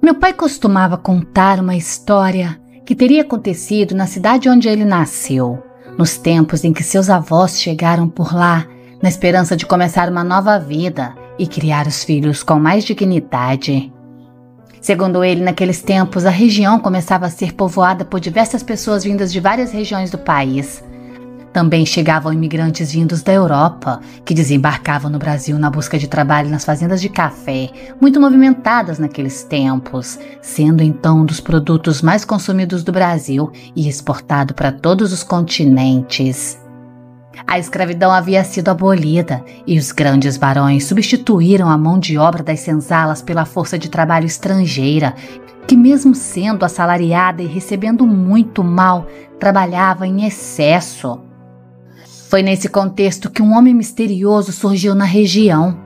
Meu pai costumava contar uma história que teria acontecido na cidade onde ele nasceu, nos tempos em que seus avós chegaram por lá, na esperança de começar uma nova vida e criar os filhos com mais dignidade. Segundo ele, naqueles tempos, a região começava a ser povoada por diversas pessoas vindas de várias regiões do país. Também chegavam imigrantes vindos da Europa, que desembarcavam no Brasil na busca de trabalho nas fazendas de café, muito movimentadas naqueles tempos, sendo então um dos produtos mais consumidos do Brasil e exportado para todos os continentes. A escravidão havia sido abolida e os grandes barões substituíram a mão de obra das senzalas pela força de trabalho estrangeira, que mesmo sendo assalariada e recebendo muito mal, trabalhava em excesso. Foi nesse contexto que um homem misterioso surgiu na região.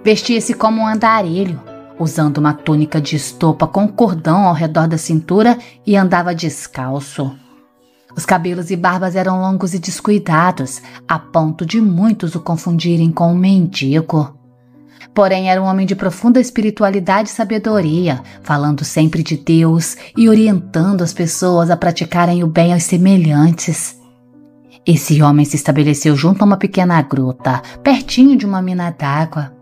Vestia-se como um andarilho, usando uma túnica de estopa com cordão ao redor da cintura e andava descalço. Os cabelos e barbas eram longos e descuidados, a ponto de muitos o confundirem com um mendigo. Porém, era um homem de profunda espiritualidade e sabedoria, falando sempre de Deus e orientando as pessoas a praticarem o bem aos semelhantes. Esse homem se estabeleceu junto a uma pequena gruta, pertinho de uma mina d'água.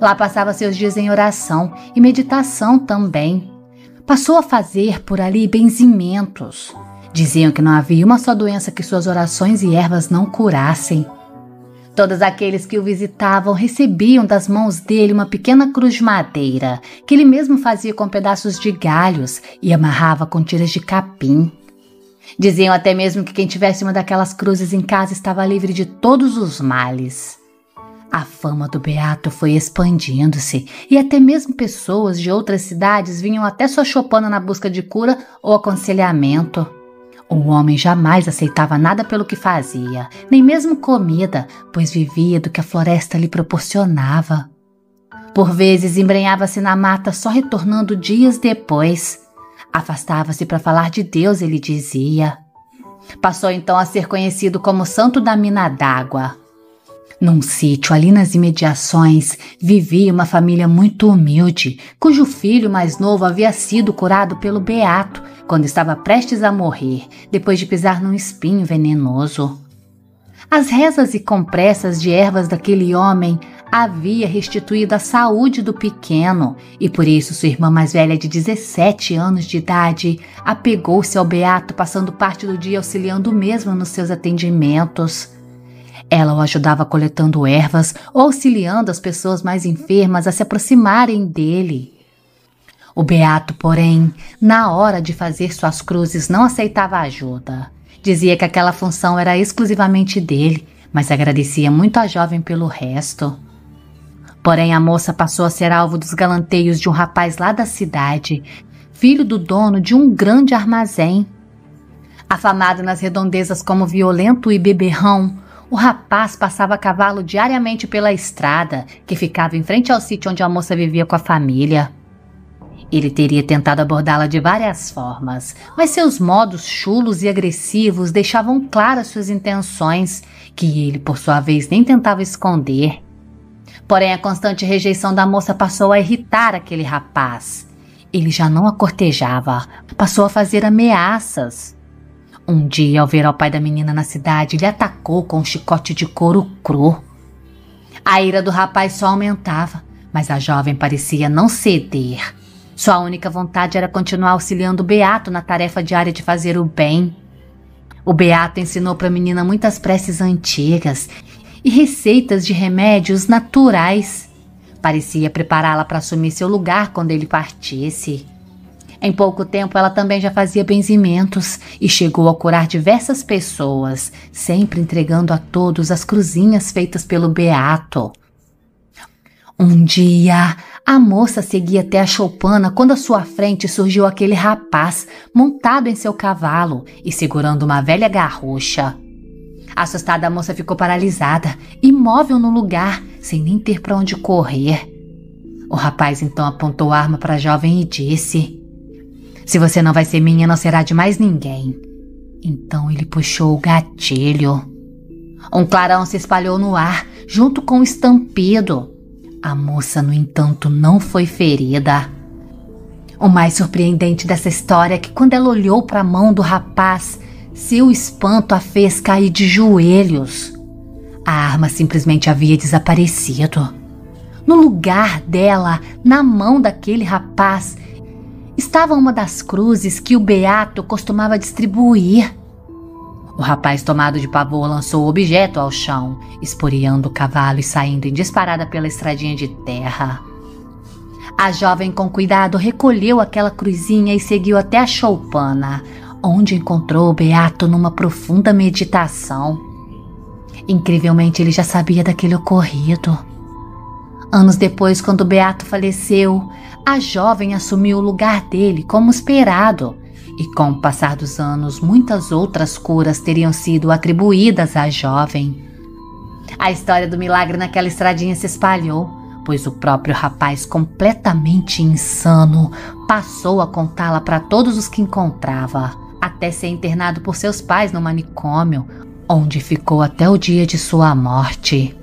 Lá passava seus dias em oração e meditação também. Passou a fazer por ali benzimentos. Diziam que não havia uma só doença que suas orações e ervas não curassem. Todos aqueles que o visitavam recebiam das mãos dele uma pequena cruz de madeira, que ele mesmo fazia com pedaços de galhos e amarrava com tiras de capim. Diziam até mesmo que quem tivesse uma daquelas cruzes em casa estava livre de todos os males. A fama do beato foi expandindo-se e até mesmo pessoas de outras cidades vinham até sua choupana na busca de cura ou aconselhamento. O homem jamais aceitava nada pelo que fazia, nem mesmo comida, pois vivia do que a floresta lhe proporcionava. Por vezes embrenhava-se na mata só retornando dias depois. Afastava-se para falar de Deus, ele dizia. Passou então a ser conhecido como Santo da Mina d'Água. Num sítio ali nas imediações, vivia uma família muito humilde, cujo filho mais novo havia sido curado pelo beato quando estava prestes a morrer, depois de pisar num espinho venenoso. As rezas e compressas de ervas daquele homem havia restituído a saúde do pequeno e por isso sua irmã mais velha de 17 anos de idade apegou-se ao beato, passando parte do dia auxiliando o mesmo nos seus atendimentos. Ela o ajudava coletando ervas ou auxiliando as pessoas mais enfermas a se aproximarem dele. O beato, porém, na hora de fazer suas cruzes não aceitava ajuda. Dizia que aquela função era exclusivamente dele, mas agradecia muito a jovem pelo resto. Porém, a moça passou a ser alvo dos galanteios de um rapaz lá da cidade, filho do dono de um grande armazém. Afamado nas redondezas como violento e beberrão, o rapaz passava a cavalo diariamente pela estrada, que ficava em frente ao sítio onde a moça vivia com a família. Ele teria tentado abordá-la de várias formas, mas seus modos chulos e agressivos deixavam claras suas intenções, que ele, por sua vez, nem tentava esconder. Porém, a constante rejeição da moça passou a irritar aquele rapaz. Ele já não a cortejava, passou a fazer ameaças. Um dia, ao ver ao pai da menina na cidade, ele atacou com um chicote de couro cru. A ira do rapaz só aumentava, mas a jovem parecia não ceder. Sua única vontade era continuar auxiliando o beato na tarefa diária de fazer o bem. O beato ensinou para a menina muitas preces antigas e receitas de remédios naturais. Parecia prepará-la para assumir seu lugar quando ele partisse. Em pouco tempo, ela também já fazia benzimentos e chegou a curar diversas pessoas, sempre entregando a todos as cruzinhas feitas pelo beato. Um dia, a moça seguia até a choupana quando à sua frente surgiu aquele rapaz, montado em seu cavalo e segurando uma velha garrucha. Assustada, a moça ficou paralisada, imóvel no lugar, sem nem ter para onde correr. O rapaz então apontou a arma para a jovem e disse: "Se você não vai ser minha, não será de mais ninguém." Então ele puxou o gatilho. Um clarão se espalhou no ar, junto com o estampido. A moça, no entanto, não foi ferida. O mais surpreendente dessa história é que quando ela olhou para a mão do rapaz, seu espanto a fez cair de joelhos. A arma simplesmente havia desaparecido. No lugar dela, na mão daquele rapaz, estava uma das cruzes que o Beato costumava distribuir. O rapaz, tomado de pavor, lançou o objeto ao chão, esporeando o cavalo e saindo em disparada pela estradinha de terra. A jovem, com cuidado, recolheu aquela cruzinha e seguiu até a choupana, onde encontrou o Beato numa profunda meditação. Incrivelmente, ele já sabia daquele ocorrido. Anos depois, quando o Beato faleceu, a jovem assumiu o lugar dele como esperado, e com o passar dos anos, muitas outras curas teriam sido atribuídas à jovem. A história do milagre naquela estradinha se espalhou, pois o próprio rapaz, completamente insano, passou a contá-la para todos os que encontrava, até ser internado por seus pais no manicômio, onde ficou até o dia de sua morte.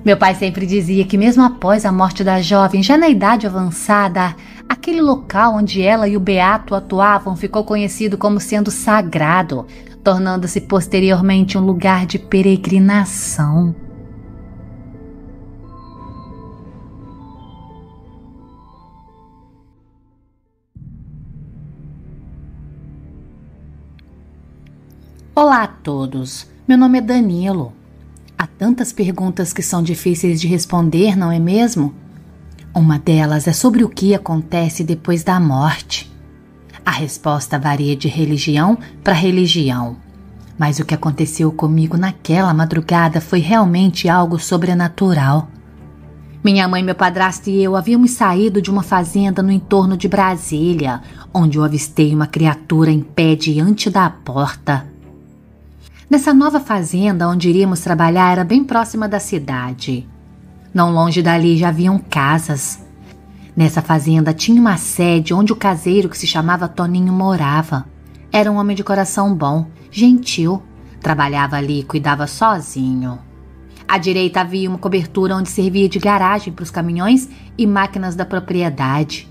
Meu pai sempre dizia que mesmo após a morte da jovem, já na idade avançada, aquele local onde ela e o Beato atuavam ficou conhecido como sendo sagrado, tornando-se posteriormente um lugar de peregrinação. Olá a todos, meu nome é Danilo. Há tantas perguntas que são difíceis de responder, não é mesmo? Uma delas é sobre o que acontece depois da morte. A resposta varia de religião para religião, mas o que aconteceu comigo naquela madrugada foi realmente algo sobrenatural. Minha mãe, meu padrasto e eu havíamos saído de uma fazenda no entorno de Brasília, onde eu avistei uma criatura em pé diante da porta. Nessa nova fazenda onde iríamos trabalhar era bem próxima da cidade. Não longe dali já haviam casas. Nessa fazenda tinha uma sede onde o caseiro, que se chamava Toninho, morava. Era um homem de coração bom, gentil. Trabalhava ali e cuidava sozinho. À direita havia uma cobertura onde servia de garagem para os caminhões e máquinas da propriedade.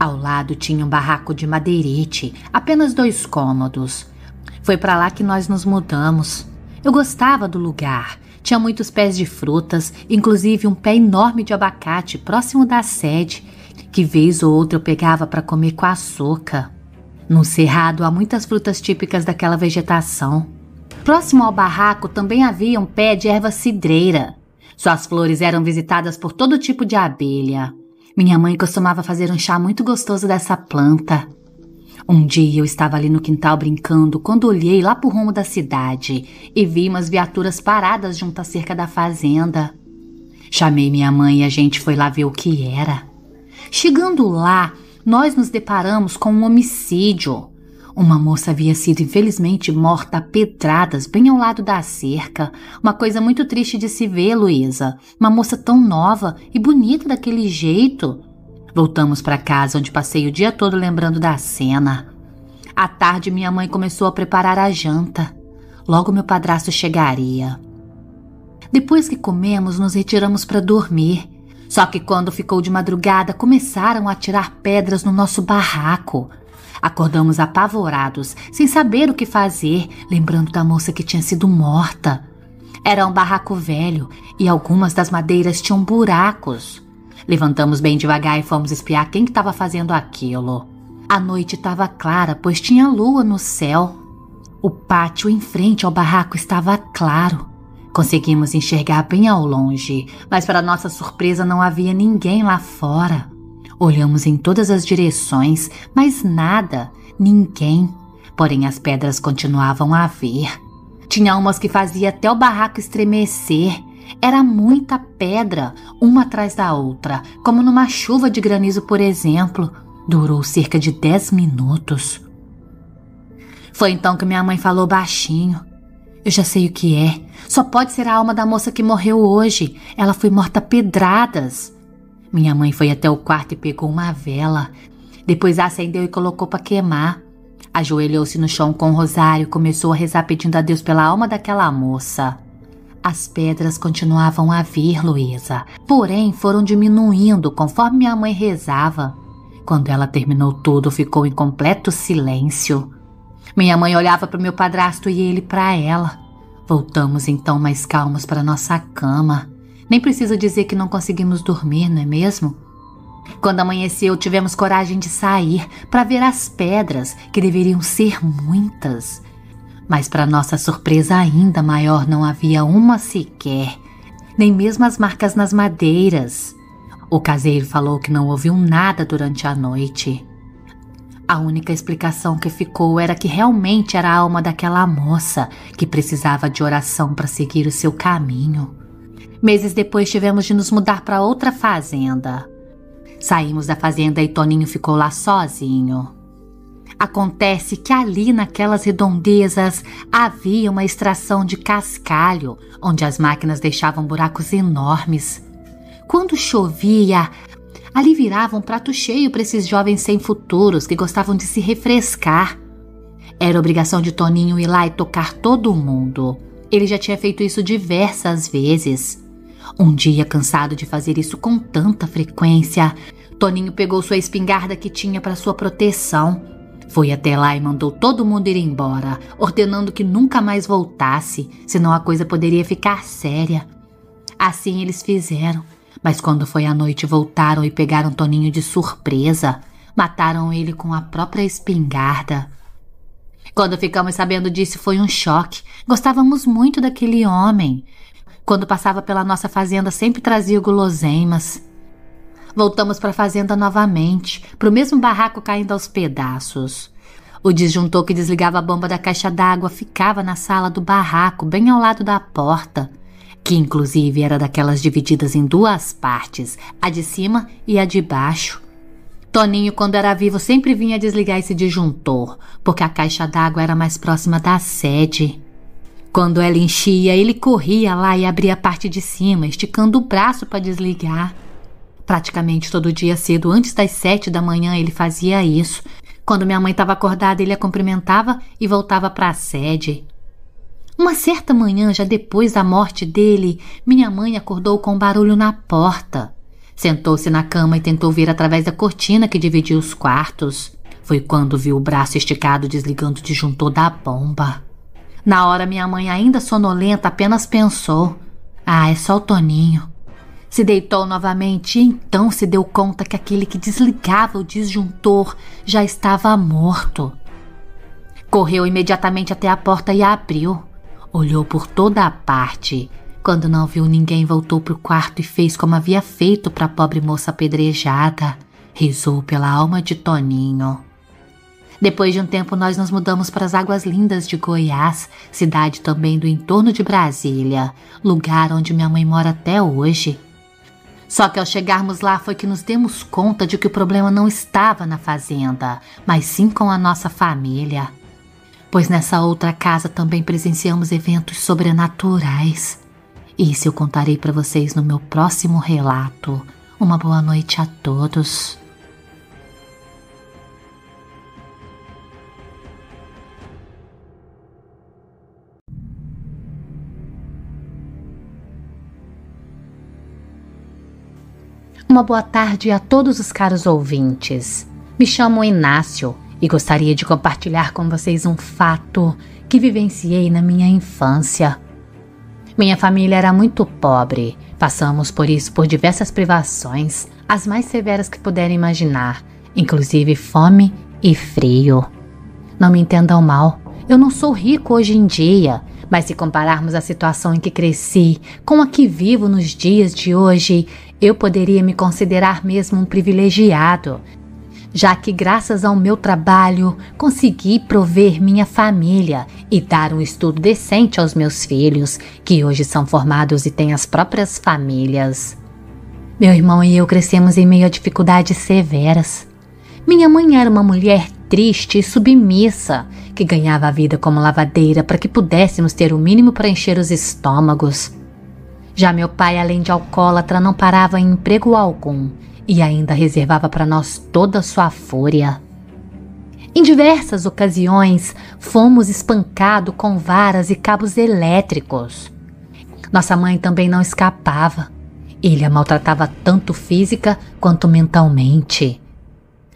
Ao lado tinha um barraco de madeirite, apenas 2 cômodos. Foi para lá que nós nos mudamos. Eu gostava do lugar. Tinha muitos pés de frutas, inclusive um pé enorme de abacate próximo da sede, que vez ou outra eu pegava para comer com açúcar. No cerrado há muitas frutas típicas daquela vegetação. Próximo ao barraco também havia um pé de erva cidreira. Suas flores eram visitadas por todo tipo de abelha. Minha mãe costumava fazer um chá muito gostoso dessa planta. Um dia eu estava ali no quintal brincando quando olhei lá pro rumo da cidade e vi umas viaturas paradas junto à cerca da fazenda. Chamei minha mãe e a gente foi lá ver o que era. Chegando lá, nós nos deparamos com um homicídio. Uma moça havia sido infelizmente morta a pedradas bem ao lado da cerca. Uma coisa muito triste de se ver, Luísa. Uma moça tão nova e bonita daquele jeito. Voltamos para casa, onde passei o dia todo lembrando da cena. À tarde, minha mãe começou a preparar a janta. Logo meu padrasto chegaria. Depois que comemos, nos retiramos para dormir. Só que quando ficou de madrugada, começaram a atirar pedras no nosso barraco. Acordamos apavorados, sem saber o que fazer, lembrando da moça que tinha sido morta. Era um barraco velho e algumas das madeiras tinham buracos. Levantamos bem devagar e fomos espiar quem estava fazendo aquilo. A noite estava clara, pois tinha lua no céu. O pátio em frente ao barraco estava claro. Conseguimos enxergar bem ao longe, mas para nossa surpresa não havia ninguém lá fora. Olhamos em todas as direções, mas nada, ninguém. Porém as pedras continuavam a vir. Tinha umas que fazia até o barraco estremecer. Era muita pedra, uma atrás da outra, como numa chuva de granizo, por exemplo. Durou cerca de 10 minutos. Foi então que minha mãe falou baixinho. Eu já sei o que é. Só pode ser a alma da moça que morreu hoje. Ela foi morta a pedradas. Minha mãe foi até o quarto e pegou uma vela. Depois a acendeu e colocou para queimar. Ajoelhou-se no chão com o rosário e começou a rezar pedindo a Deus pela alma daquela moça. As pedras continuavam a vir, Luísa, porém foram diminuindo conforme minha mãe rezava. Quando ela terminou tudo, ficou em completo silêncio. Minha mãe olhava para o meu padrasto e ele para ela. Voltamos então mais calmos para nossa cama. Nem precisa dizer que não conseguimos dormir, não é mesmo? Quando amanheceu, tivemos coragem de sair para ver as pedras, que deveriam ser muitas. Mas para nossa surpresa ainda maior, não havia uma sequer, nem mesmo as marcas nas madeiras. O caseiro falou que não ouviu nada durante a noite. A única explicação que ficou era que realmente era a alma daquela moça que precisava de oração para seguir o seu caminho. Meses depois tivemos de nos mudar para outra fazenda. Saímos da fazenda e Toninho ficou lá sozinho. Acontece que ali naquelas redondezas havia uma extração de cascalho, onde as máquinas deixavam buracos enormes. Quando chovia, ali virava um prato cheio para esses jovens sem futuros que gostavam de se refrescar. Era obrigação de Toninho ir lá e tocar todo mundo. Ele já tinha feito isso diversas vezes. Um dia, cansado de fazer isso com tanta frequência, Toninho pegou sua espingarda que tinha para sua proteção. Foi até lá e mandou todo mundo ir embora, ordenando que nunca mais voltasse, senão a coisa poderia ficar séria. Assim eles fizeram, mas quando foi à noite voltaram e pegaram Toninho de surpresa. Mataram ele com a própria espingarda. Quando ficamos sabendo disso foi um choque. Gostávamos muito daquele homem. Quando passava pela nossa fazenda sempre trazia guloseimas. Voltamos para a fazenda novamente, para o mesmo barraco caindo aos pedaços. O disjuntor que desligava a bomba da caixa d'água ficava na sala do barraco, bem ao lado da porta, que inclusive era daquelas divididas em duas partes, a de cima e a de baixo. Toninho, quando era vivo, sempre vinha desligar esse disjuntor, porque a caixa d'água era mais próxima da sede. Quando ela enchia, ele corria lá e abria a parte de cima, esticando o braço para desligar. Praticamente todo dia cedo, antes das 7 da manhã, ele fazia isso. Quando minha mãe estava acordada, ele a cumprimentava e voltava para a sede. Uma certa manhã, já depois da morte dele, minha mãe acordou com um barulho na porta. Sentou-se na cama e tentou ver através da cortina que dividia os quartos. Foi quando viu o braço esticado desligando o disjuntor da bomba. Na hora, minha mãe, ainda sonolenta, apenas pensou: "Ah, é só o Toninho." Se deitou novamente e então se deu conta que aquele que desligava o disjuntor já estava morto. Correu imediatamente até a porta e a abriu. Olhou por toda a parte. Quando não viu ninguém, voltou para o quarto e fez como havia feito para a pobre moça apedrejada. Rezou pela alma de Toninho. Depois de um tempo, nós nos mudamos para as Águas Lindas de Goiás, cidade também do entorno de Brasília, lugar onde minha mãe mora até hoje. Só que ao chegarmos lá foi que nos demos conta de que o problema não estava na fazenda, mas sim com a nossa família. Pois nessa outra casa também presenciamos eventos sobrenaturais. Isso eu contarei para vocês no meu próximo relato. Uma boa noite a todos. Uma boa tarde a todos os caros ouvintes. Me chamo Inácio e gostaria de compartilhar com vocês um fato que vivenciei na minha infância. Minha família era muito pobre. Passamos por isso por diversas privações, as mais severas que puderem imaginar, inclusive fome e frio. Não me entendam mal, eu não sou rico hoje em dia, mas se compararmos a situação em que cresci com a que vivo nos dias de hoje, eu poderia me considerar mesmo um privilegiado, já que graças ao meu trabalho consegui prover minha família e dar um estudo decente aos meus filhos, que hoje são formados e têm as próprias famílias. Meu irmão e eu crescemos em meio a dificuldades severas. Minha mãe era uma mulher triste e submissa, que ganhava a vida como lavadeira para que pudéssemos ter o mínimo para encher os estômagos. Já meu pai, além de alcoólatra, não parava em emprego algum e ainda reservava para nós toda a sua fúria. Em diversas ocasiões, fomos espancados com varas e cabos elétricos. Nossa mãe também não escapava. Ele a maltratava tanto física quanto mentalmente.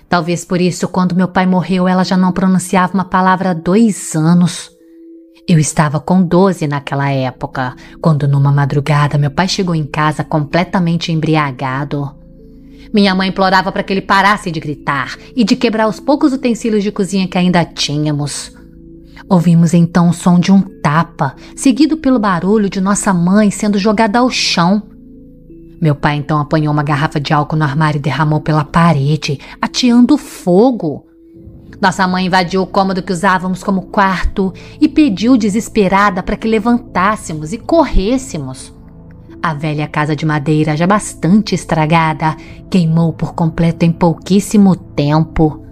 Talvez por isso, quando meu pai morreu, ela já não pronunciava uma palavra há 2 anos. Eu estava com 12 naquela época, quando numa madrugada meu pai chegou em casa completamente embriagado. Minha mãe implorava para que ele parasse de gritar e de quebrar os poucos utensílios de cozinha que ainda tínhamos. Ouvimos então o som de um tapa, seguido pelo barulho de nossa mãe sendo jogada ao chão. Meu pai então apanhou uma garrafa de álcool no armário e derramou pela parede, ateando fogo. Nossa mãe invadiu o cômodo que usávamos como quarto e pediu desesperada para que levantássemos e corrêssemos. A velha casa de madeira, já bastante estragada, queimou por completo em pouquíssimo tempo.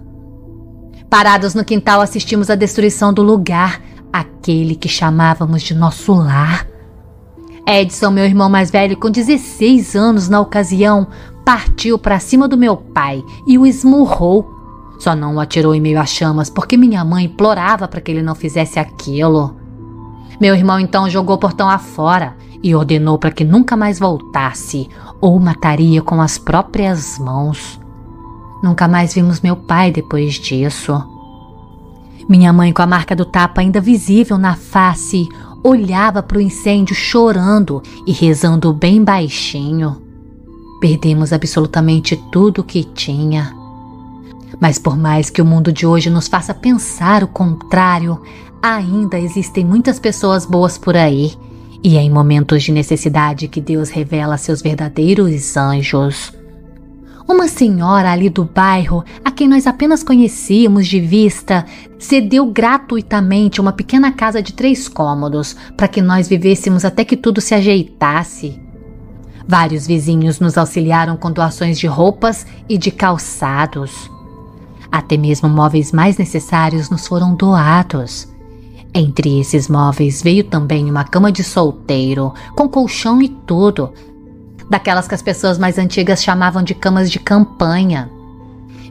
Parados no quintal, assistimos à destruição do lugar, aquele que chamávamos de nosso lar. Edson, meu irmão mais velho, com 16 anos na ocasião, partiu para cima do meu pai e o esmurrou. Só não o atirou em meio às chamas porque minha mãe implorava para que ele não fizesse aquilo. Meu irmão então jogou o portão afora e ordenou para que nunca mais voltasse ou mataria com as próprias mãos. Nunca mais vimos meu pai depois disso. Minha mãe, com a marca do tapa ainda visível na face, olhava para o incêndio chorando e rezando bem baixinho. Perdemos absolutamente tudo o que tinha. Mas por mais que o mundo de hoje nos faça pensar o contrário, ainda existem muitas pessoas boas por aí. E é em momentos de necessidade que Deus revela seus verdadeiros anjos. Uma senhora ali do bairro, a quem nós apenas conhecíamos de vista, cedeu gratuitamente uma pequena casa de 3 cômodos para que nós vivêssemos até que tudo se ajeitasse. Vários vizinhos nos auxiliaram com doações de roupas e de calçados. Até mesmo móveis mais necessários nos foram doados. Entre esses móveis veio também uma cama de solteiro, com colchão e tudo, daquelas que as pessoas mais antigas chamavam de camas de campanha.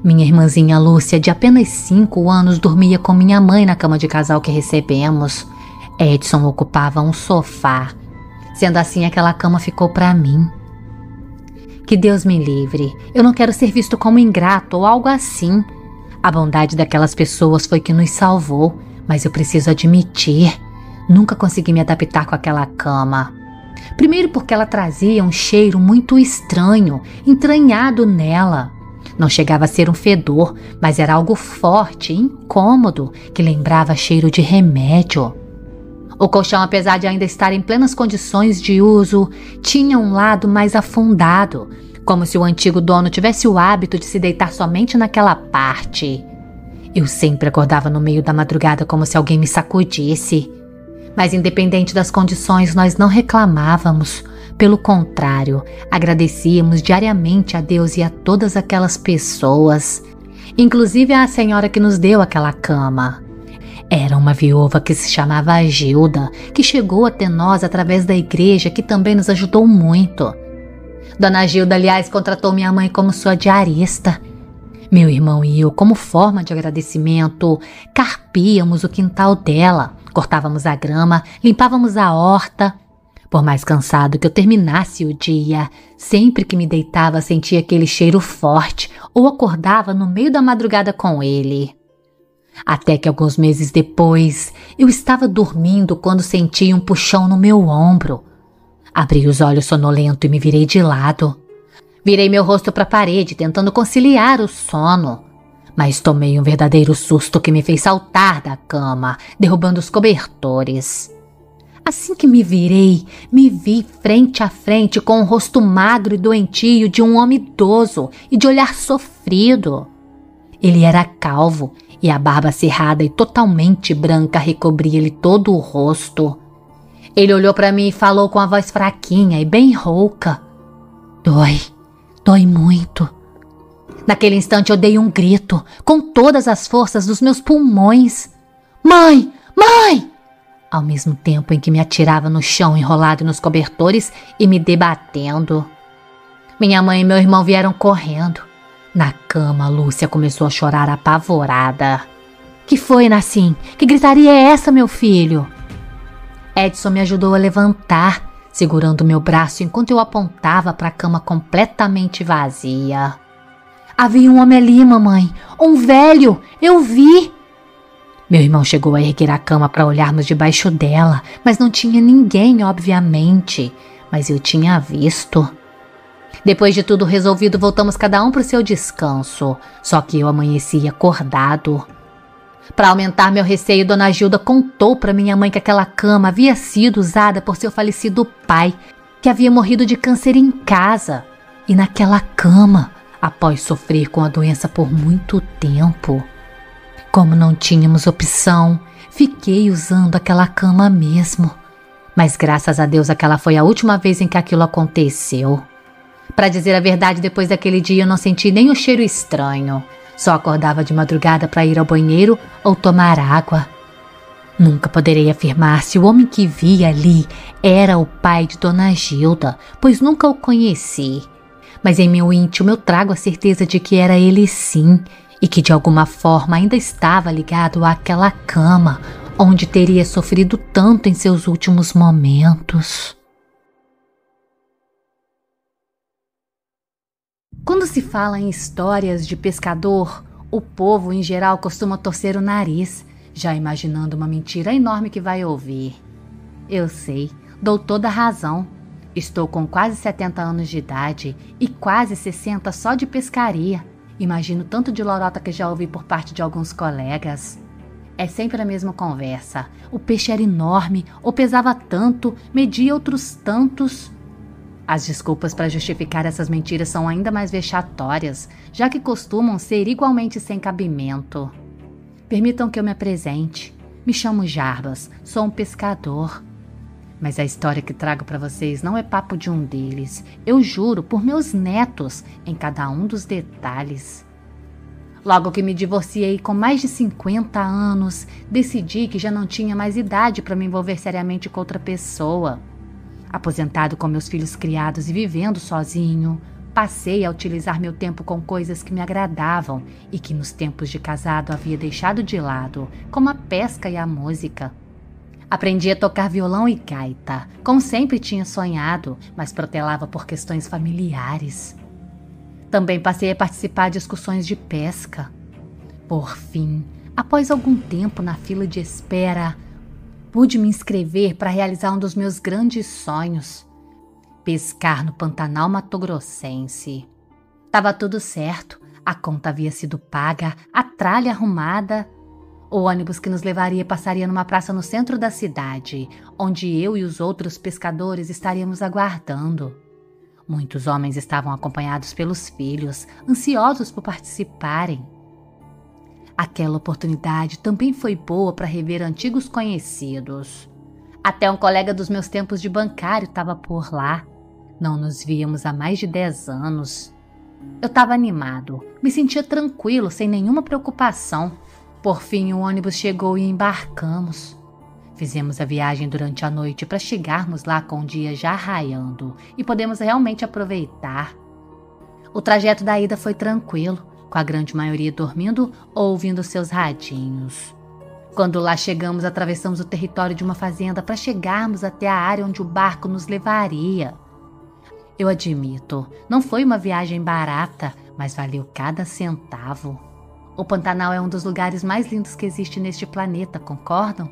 Minha irmãzinha Lúcia, de apenas 5 anos, dormia com minha mãe na cama de casal que recebemos. Edson ocupava um sofá. Sendo assim, aquela cama ficou para mim. Que Deus me livre, eu não quero ser visto como ingrato ou algo assim. A bondade daquelas pessoas foi que nos salvou, mas eu preciso admitir, nunca consegui me adaptar com aquela cama. Primeiro porque ela trazia um cheiro muito estranho, entranhado nela. Não chegava a ser um fedor, mas era algo forte e incômodo, que lembrava cheiro de remédio. O colchão, apesar de ainda estar em plenas condições de uso, tinha um lado mais afundado, como se o antigo dono tivesse o hábito de se deitar somente naquela parte. Eu sempre acordava no meio da madrugada como se alguém me sacudisse. Mas independente das condições, nós não reclamávamos. Pelo contrário, agradecíamos diariamente a Deus e a todas aquelas pessoas, inclusive a senhora que nos deu aquela cama. Era uma viúva que se chamava Gilda, que chegou até nós através da igreja, que também nos ajudou muito. Dona Gilda, aliás, contratou minha mãe como sua diarista. Meu irmão e eu, como forma de agradecimento, carpíamos o quintal dela, cortávamos a grama, limpávamos a horta. Por mais cansado que eu terminasse o dia, sempre que me deitava sentia aquele cheiro forte ou acordava no meio da madrugada com ele. Até que alguns meses depois, eu estava dormindo quando senti um puxão no meu ombro. Abri os olhos sonolento e me virei de lado. Virei meu rosto para a parede, tentando conciliar o sono. Mas tomei um verdadeiro susto que me fez saltar da cama, derrubando os cobertores. Assim que me virei, me vi frente a frente com o rosto magro e doentio de um homem idoso e de olhar sofrido. Ele era calvo e a barba cerrada e totalmente branca recobria-lhe todo o rosto. Ele olhou para mim e falou com a voz fraquinha e bem rouca. Dói muito. Naquele instante eu dei um grito, com todas as forças dos meus pulmões. Mãe! Mãe! Ao mesmo tempo em que me atirava no chão enrolado nos cobertores e me debatendo. Minha mãe e meu irmão vieram correndo. Na cama, Lúcia começou a chorar apavorada. Que foi, Nassim? Que gritaria é essa, meu filho? Edson me ajudou a levantar, segurando meu braço enquanto eu apontava para a cama completamente vazia. Havia um homem ali, mamãe. Um velho. Eu vi. Meu irmão chegou a erguer a cama para olharmos debaixo dela, mas não tinha ninguém, obviamente. Mas eu tinha visto. Depois de tudo resolvido, voltamos cada um para o seu descanso. Só que eu amanheci acordado. Para aumentar meu receio, Dona Gilda contou para minha mãe que aquela cama havia sido usada por seu falecido pai, que havia morrido de câncer em casa. E naquela cama, após sofrer com a doença por muito tempo. Como não tínhamos opção, fiquei usando aquela cama mesmo. Mas graças a Deus aquela foi a última vez em que aquilo aconteceu. Para dizer a verdade, depois daquele dia eu não senti nem o cheiro estranho. Só acordava de madrugada para ir ao banheiro ou tomar água. Nunca poderei afirmar se o homem que vi ali era o pai de Dona Gilda, pois nunca o conheci. Mas em meu íntimo eu trago a certeza de que era ele sim, e que de alguma forma ainda estava ligado àquela cama, onde teria sofrido tanto em seus últimos momentos. Quando se fala em histórias de pescador, o povo em geral costuma torcer o nariz, já imaginando uma mentira enorme que vai ouvir. Eu sei, dou toda a razão. Estou com quase 70 anos de idade e quase 60 só de pescaria. Imagino tanto de lorota que já ouvi por parte de alguns colegas. É sempre a mesma conversa. O peixe era enorme, ou pesava tanto, media outros tantos. As desculpas para justificar essas mentiras são ainda mais vexatórias, já que costumam ser igualmente sem cabimento. Permitam que eu me apresente. Me chamo Jarbas, sou um pescador. Mas a história que trago para vocês não é papo de um deles. Eu juro por meus netos em cada um dos detalhes. Logo que me divorciei com mais de 50 anos, decidi que já não tinha mais idade para me envolver seriamente com outra pessoa. Aposentado com meus filhos criados e vivendo sozinho, passei a utilizar meu tempo com coisas que me agradavam e que nos tempos de casado havia deixado de lado, como a pesca e a música. Aprendi a tocar violão e gaita, como sempre tinha sonhado, mas protelava por questões familiares. Também passei a participar de excursões de pesca. Por fim, após algum tempo na fila de espera, pude me inscrever para realizar um dos meus grandes sonhos: pescar no Pantanal Mato-Grossense. Tava tudo certo, a conta havia sido paga, a tralha arrumada. O ônibus que nos levaria passaria numa praça no centro da cidade, onde eu e os outros pescadores estaríamos aguardando. Muitos homens estavam acompanhados pelos filhos, ansiosos por participarem. Aquela oportunidade também foi boa para rever antigos conhecidos. Até um colega dos meus tempos de bancário estava por lá. Não nos víamos há mais de 10 anos. Eu estava animado, me sentia tranquilo, sem nenhuma preocupação. Por fim, o ônibus chegou e embarcamos. Fizemos a viagem durante a noite para chegarmos lá com o dia já raiando e podemos realmente aproveitar. O trajeto da ida foi tranquilo, com a grande maioria dormindo ou ouvindo seus radinhos. Quando lá chegamos, atravessamos o território de uma fazenda para chegarmos até a área onde o barco nos levaria. Eu admito, não foi uma viagem barata, mas valeu cada centavo. O Pantanal é um dos lugares mais lindos que existe neste planeta, concordam?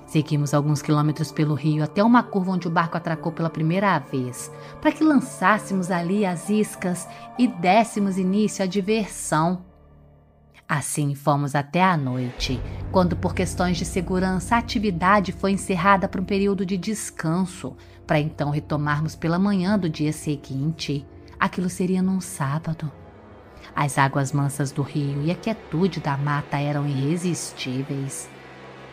Seguimos alguns quilômetros pelo rio até uma curva onde o barco atracou pela primeira vez, para que lançássemos ali as iscas e dessemos início à diversão. Assim fomos até a noite, quando por questões de segurança a atividade foi encerrada por um período de descanso, para então retomarmos pela manhã do dia seguinte. Aquilo seria num sábado. As águas mansas do rio e a quietude da mata eram irresistíveis.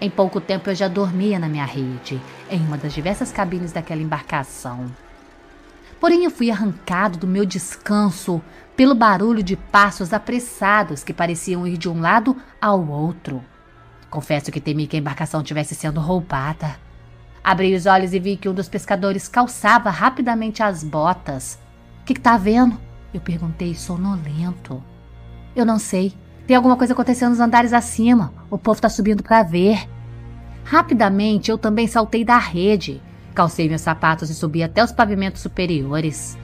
Em pouco tempo eu já dormia na minha rede, em uma das diversas cabines daquela embarcação. Porém eu fui arrancado do meu descanso pelo barulho de passos apressados que pareciam ir de um lado ao outro. Confesso que temi que a embarcação estivesse sendo roubada. Abri os olhos e vi que um dos pescadores calçava rapidamente as botas. "O que tá vendo?" Eu perguntei, sonolento. "Eu não sei. Tem alguma coisa acontecendo nos andares acima. O povo tá subindo para ver." Rapidamente, eu também saltei da rede. Calcei meus sapatos e subi até os pavimentos superiores.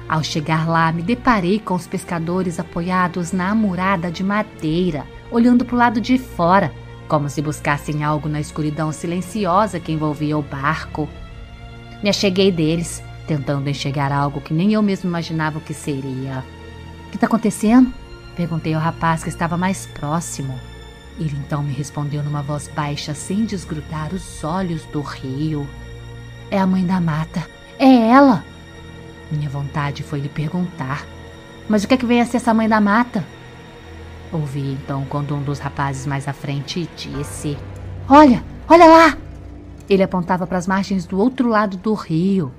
Ao chegar lá, me deparei com os pescadores apoiados na murada de madeira, olhando para o lado de fora, como se buscassem algo na escuridão silenciosa que envolvia o barco. Me acheguei deles, tentando enxergar algo que nem eu mesmo imaginava o que seria. "O que está acontecendo?" perguntei ao rapaz que estava mais próximo. Ele então me respondeu numa voz baixa, sem desgrudar os olhos do rio. "É a mãe da mata. É ela!" Minha vontade foi lhe perguntar: "Mas o que é que vem a ser essa mãe da mata?" Ouvi então quando um dos rapazes mais à frente disse: Olha lá!" Ele apontava para as margens do outro lado do rio.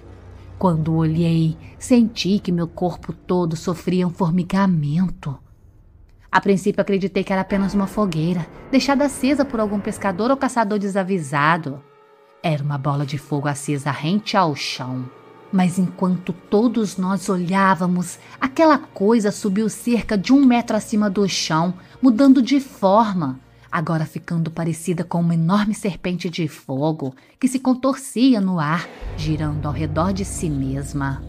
Quando olhei, senti que meu corpo todo sofria um formigamento. A princípio acreditei que era apenas uma fogueira, deixada acesa por algum pescador ou caçador desavisado. Era uma bola de fogo acesa rente ao chão. Mas enquanto todos nós olhávamos, aquela coisa subiu cerca de 1 metro acima do chão, mudando de forma, agora ficando parecida com uma enorme serpente de fogo que se contorcia no ar, girando ao redor de si mesma.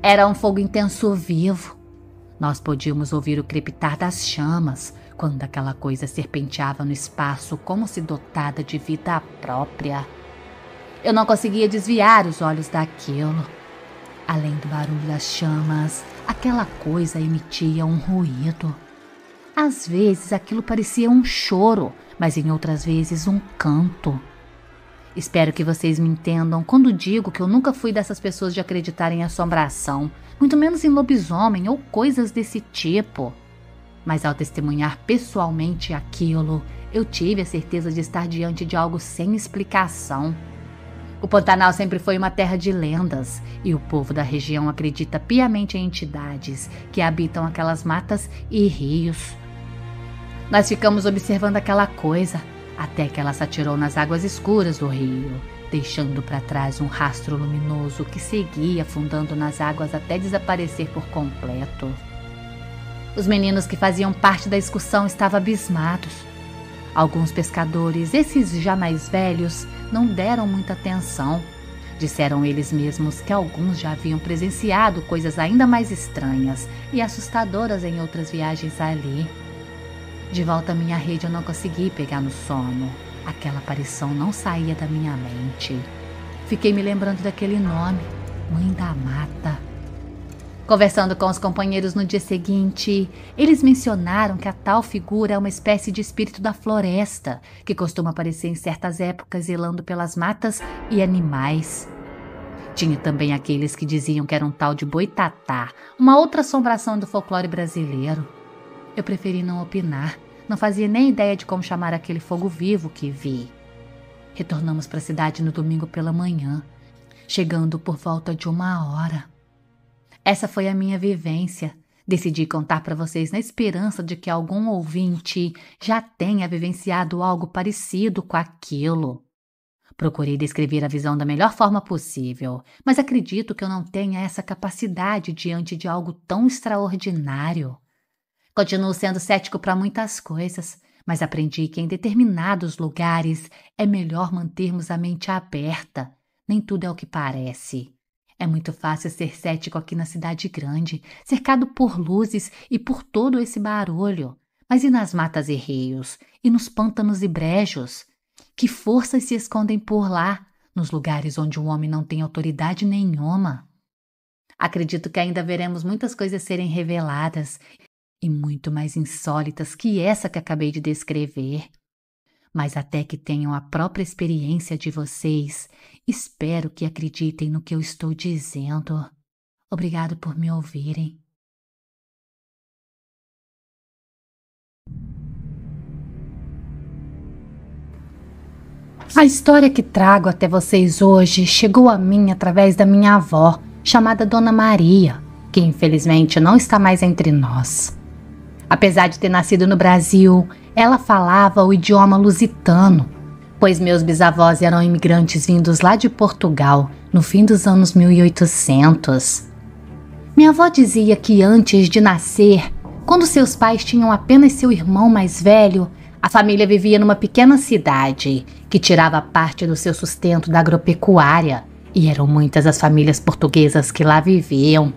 Era um fogo intenso vivo. Nós podíamos ouvir o crepitar das chamas quando aquela coisa serpenteava no espaço como se dotada de vida própria. Eu não conseguia desviar os olhos daquilo. Além do barulho das chamas, aquela coisa emitia um ruído. Às vezes aquilo parecia um choro, mas em outras vezes um canto. Espero que vocês me entendam quando digo que eu nunca fui dessas pessoas de acreditar em assombração, muito menos em lobisomem ou coisas desse tipo. Mas ao testemunhar pessoalmente aquilo, eu tive a certeza de estar diante de algo sem explicação. O Pantanal sempre foi uma terra de lendas e o povo da região acredita piamente em entidades que habitam aquelas matas e rios. Nós ficamos observando aquela coisa até que ela se atirou nas águas escuras do rio, deixando para trás um rastro luminoso que seguia afundando nas águas até desaparecer por completo. Os meninos que faziam parte da excursão estavam abismados. Alguns pescadores, esses já mais velhos, não deram muita atenção. Disseram eles mesmos que alguns já haviam presenciado coisas ainda mais estranhas e assustadoras em outras viagens ali. De volta à minha rede eu não consegui pegar no sono. Aquela aparição não saía da minha mente. Fiquei me lembrando daquele nome, Mãe da Mata. Conversando com os companheiros no dia seguinte, eles mencionaram que a tal figura é uma espécie de espírito da floresta, que costuma aparecer em certas épocas zelando pelas matas e animais. Tinha também aqueles que diziam que era um tal de boitatá, uma outra assombração do folclore brasileiro. Eu preferi não opinar, não fazia nem ideia de como chamar aquele fogo vivo que vi. Retornamos para a cidade no domingo pela manhã, chegando por volta de 1 hora. Essa foi a minha vivência. Decidi contar para vocês na esperança de que algum ouvinte já tenha vivenciado algo parecido com aquilo. Procurei descrever a visão da melhor forma possível, mas acredito que eu não tenha essa capacidade diante de algo tão extraordinário. Continuo sendo cético para muitas coisas, mas aprendi que em determinados lugares é melhor mantermos a mente aberta. Nem tudo é o que parece. É muito fácil ser cético aqui na cidade grande, cercado por luzes e por todo esse barulho. Mas e nas matas e rios? E nos pântanos e brejos? Que forças se escondem por lá, nos lugares onde o homem não tem autoridade nenhuma? Acredito que ainda veremos muitas coisas serem reveladas, e muito mais insólitas que essa que acabei de descrever. Mas até que tenham a própria experiência de vocês, espero que acreditem no que eu estou dizendo. Obrigado por me ouvirem. A história que trago até vocês hoje chegou a mim através da minha avó, chamada Dona Maria, que infelizmente não está mais entre nós. Apesar de ter nascido no Brasil, ela falava o idioma lusitano, pois meus bisavós eram imigrantes vindos lá de Portugal, no fim dos anos 1800. Minha avó dizia que antes de nascer, quando seus pais tinham apenas seu irmão mais velho, a família vivia numa pequena cidade, que tirava parte do seu sustento da agropecuária, e eram muitas as famílias portuguesas que lá viviam.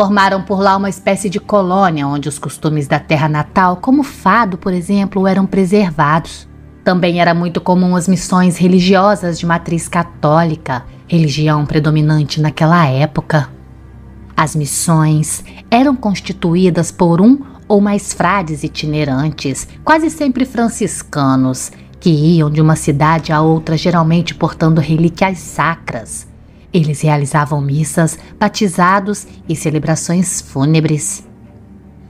Formaram por lá uma espécie de colônia onde os costumes da terra natal, como o fado, por exemplo, eram preservados. Também era muito comum as missões religiosas de matriz católica, religião predominante naquela época. As missões eram constituídas por um ou mais frades itinerantes, quase sempre franciscanos, que iam de uma cidade a outra, geralmente portando relíquias sacras. Eles realizavam missas, batizados e celebrações fúnebres.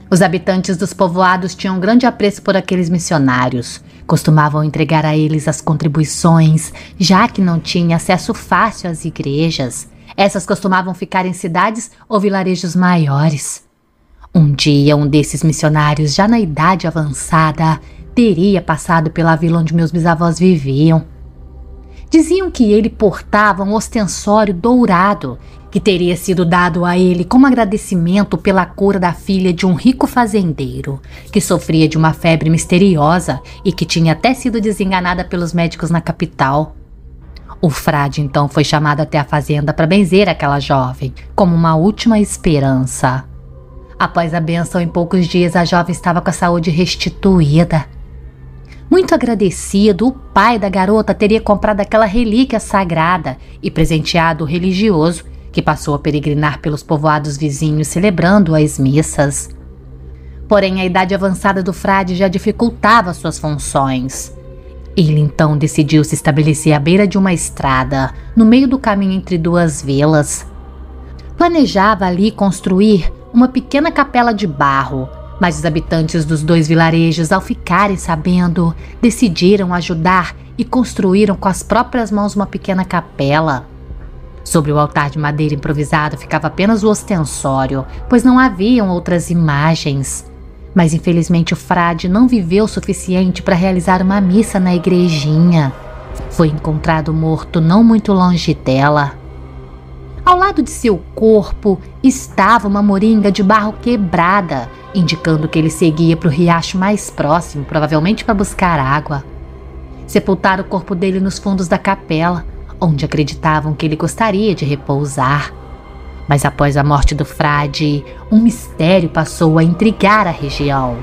Os habitantes dos povoados tinham grande apreço por aqueles missionários. Costumavam entregar a eles as contribuições, já que não tinha acesso fácil às igrejas. Essas costumavam ficar em cidades ou vilarejos maiores. Um dia, um desses missionários, já na idade avançada, teria passado pela vila onde meus bisavós viviam. Diziam que ele portava um ostensório dourado, que teria sido dado a ele como agradecimento pela cura da filha de um rico fazendeiro, que sofria de uma febre misteriosa e que tinha até sido desenganada pelos médicos na capital. O frade então foi chamado até a fazenda para benzer aquela jovem, como uma última esperança. Após a bênção, em poucos dias a jovem estava com a saúde restituída. Muito agradecido, o pai da garota teria comprado aquela relíquia sagrada e presenteado o religioso, que passou a peregrinar pelos povoados vizinhos celebrando as missas. Porém, a idade avançada do frade já dificultava suas funções. Ele então decidiu se estabelecer à beira de uma estrada, no meio do caminho entre duas vilas. Planejava ali construir uma pequena capela de barro, mas os habitantes dos dois vilarejos, ao ficarem sabendo, decidiram ajudar e construíram com as próprias mãos uma pequena capela. Sobre o altar de madeira improvisado ficava apenas o ostensório, pois não haviam outras imagens. Mas infelizmente o frade não viveu o suficiente para realizar uma missa na igrejinha. Foi encontrado morto não muito longe dela. Ao lado de seu corpo estava uma moringa de barro quebrada, indicando que ele seguia para o riacho mais próximo, provavelmente para buscar água. Sepultaram o corpo dele nos fundos da capela, onde acreditavam que ele gostaria de repousar. Mas após a morte do frade, um mistério passou a intrigar a região.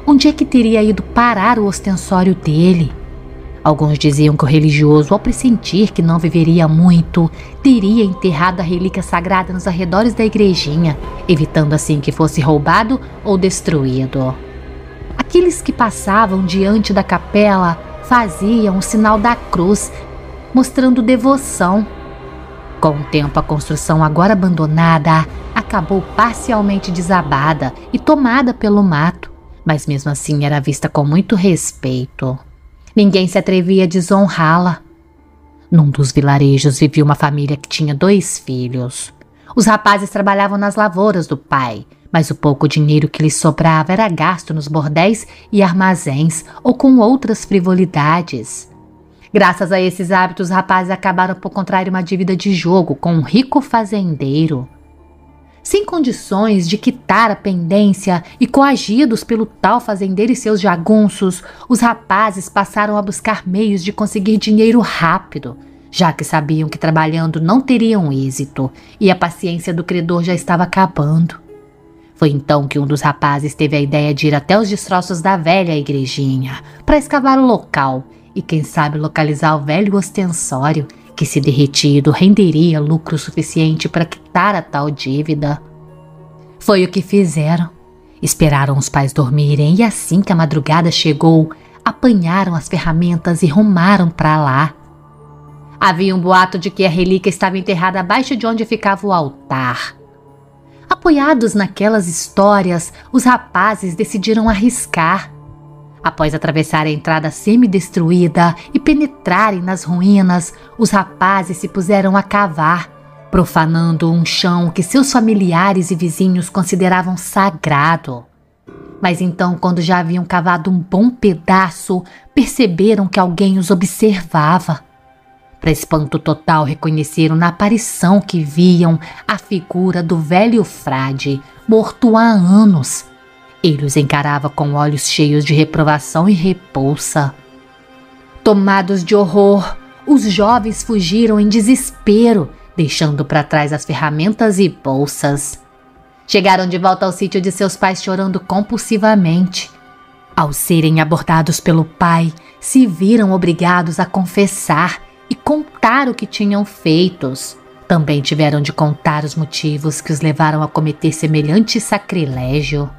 Onde é que teria ido parar o ostensório dele? Alguns diziam que o religioso, ao pressentir que não viveria muito, teria enterrado a relíquia sagrada nos arredores da igrejinha, evitando assim que fosse roubado ou destruído. Aqueles que passavam diante da capela faziam o sinal da cruz, mostrando devoção. Com o tempo, a construção, agora abandonada, acabou parcialmente desabada e tomada pelo mato, mas mesmo assim era vista com muito respeito. Ninguém se atrevia a desonrá-la. Num dos vilarejos vivia uma família que tinha 2 filhos. Os rapazes trabalhavam nas lavouras do pai, mas o pouco dinheiro que lhes sobrava era gasto nos bordéis e armazéns ou com outras frivolidades. Graças a esses hábitos, os rapazes acabaram por contrair uma dívida de jogo com um rico fazendeiro. Sem condições de quitar a pendência e coagidos pelo tal fazendeiro e seus jagunços, os rapazes passaram a buscar meios de conseguir dinheiro rápido, já que sabiam que trabalhando não teriam êxito e a paciência do credor já estava acabando. Foi então que um dos rapazes teve a ideia de ir até os destroços da velha igrejinha para escavar o local e quem sabe localizar o velho ostensório, que se derretido renderia lucro suficiente para quitar a tal dívida. Foi o que fizeram. Esperaram os pais dormirem e assim que a madrugada chegou, apanharam as ferramentas e rumaram para lá. Havia um boato de que a relíquia estava enterrada abaixo de onde ficava o altar. Apoiados naquelas histórias, os rapazes decidiram arriscar. Após atravessar a entrada semi-destruída e penetrarem nas ruínas, os rapazes se puseram a cavar, profanando um chão que seus familiares e vizinhos consideravam sagrado. Mas então, quando já haviam cavado um bom pedaço, perceberam que alguém os observava. Para espanto total, reconheceram na aparição que viam a figura do velho frade, morto há anos. Ele os encarava com olhos cheios de reprovação e repulsa. Tomados de horror, os jovens fugiram em desespero, deixando para trás as ferramentas e bolsas. Chegaram de volta ao sítio de seus pais chorando compulsivamente. Ao serem abordados pelo pai, se viram obrigados a confessar e contar o que tinham feito. Também tiveram de contar os motivos que os levaram a cometer semelhante sacrilégio.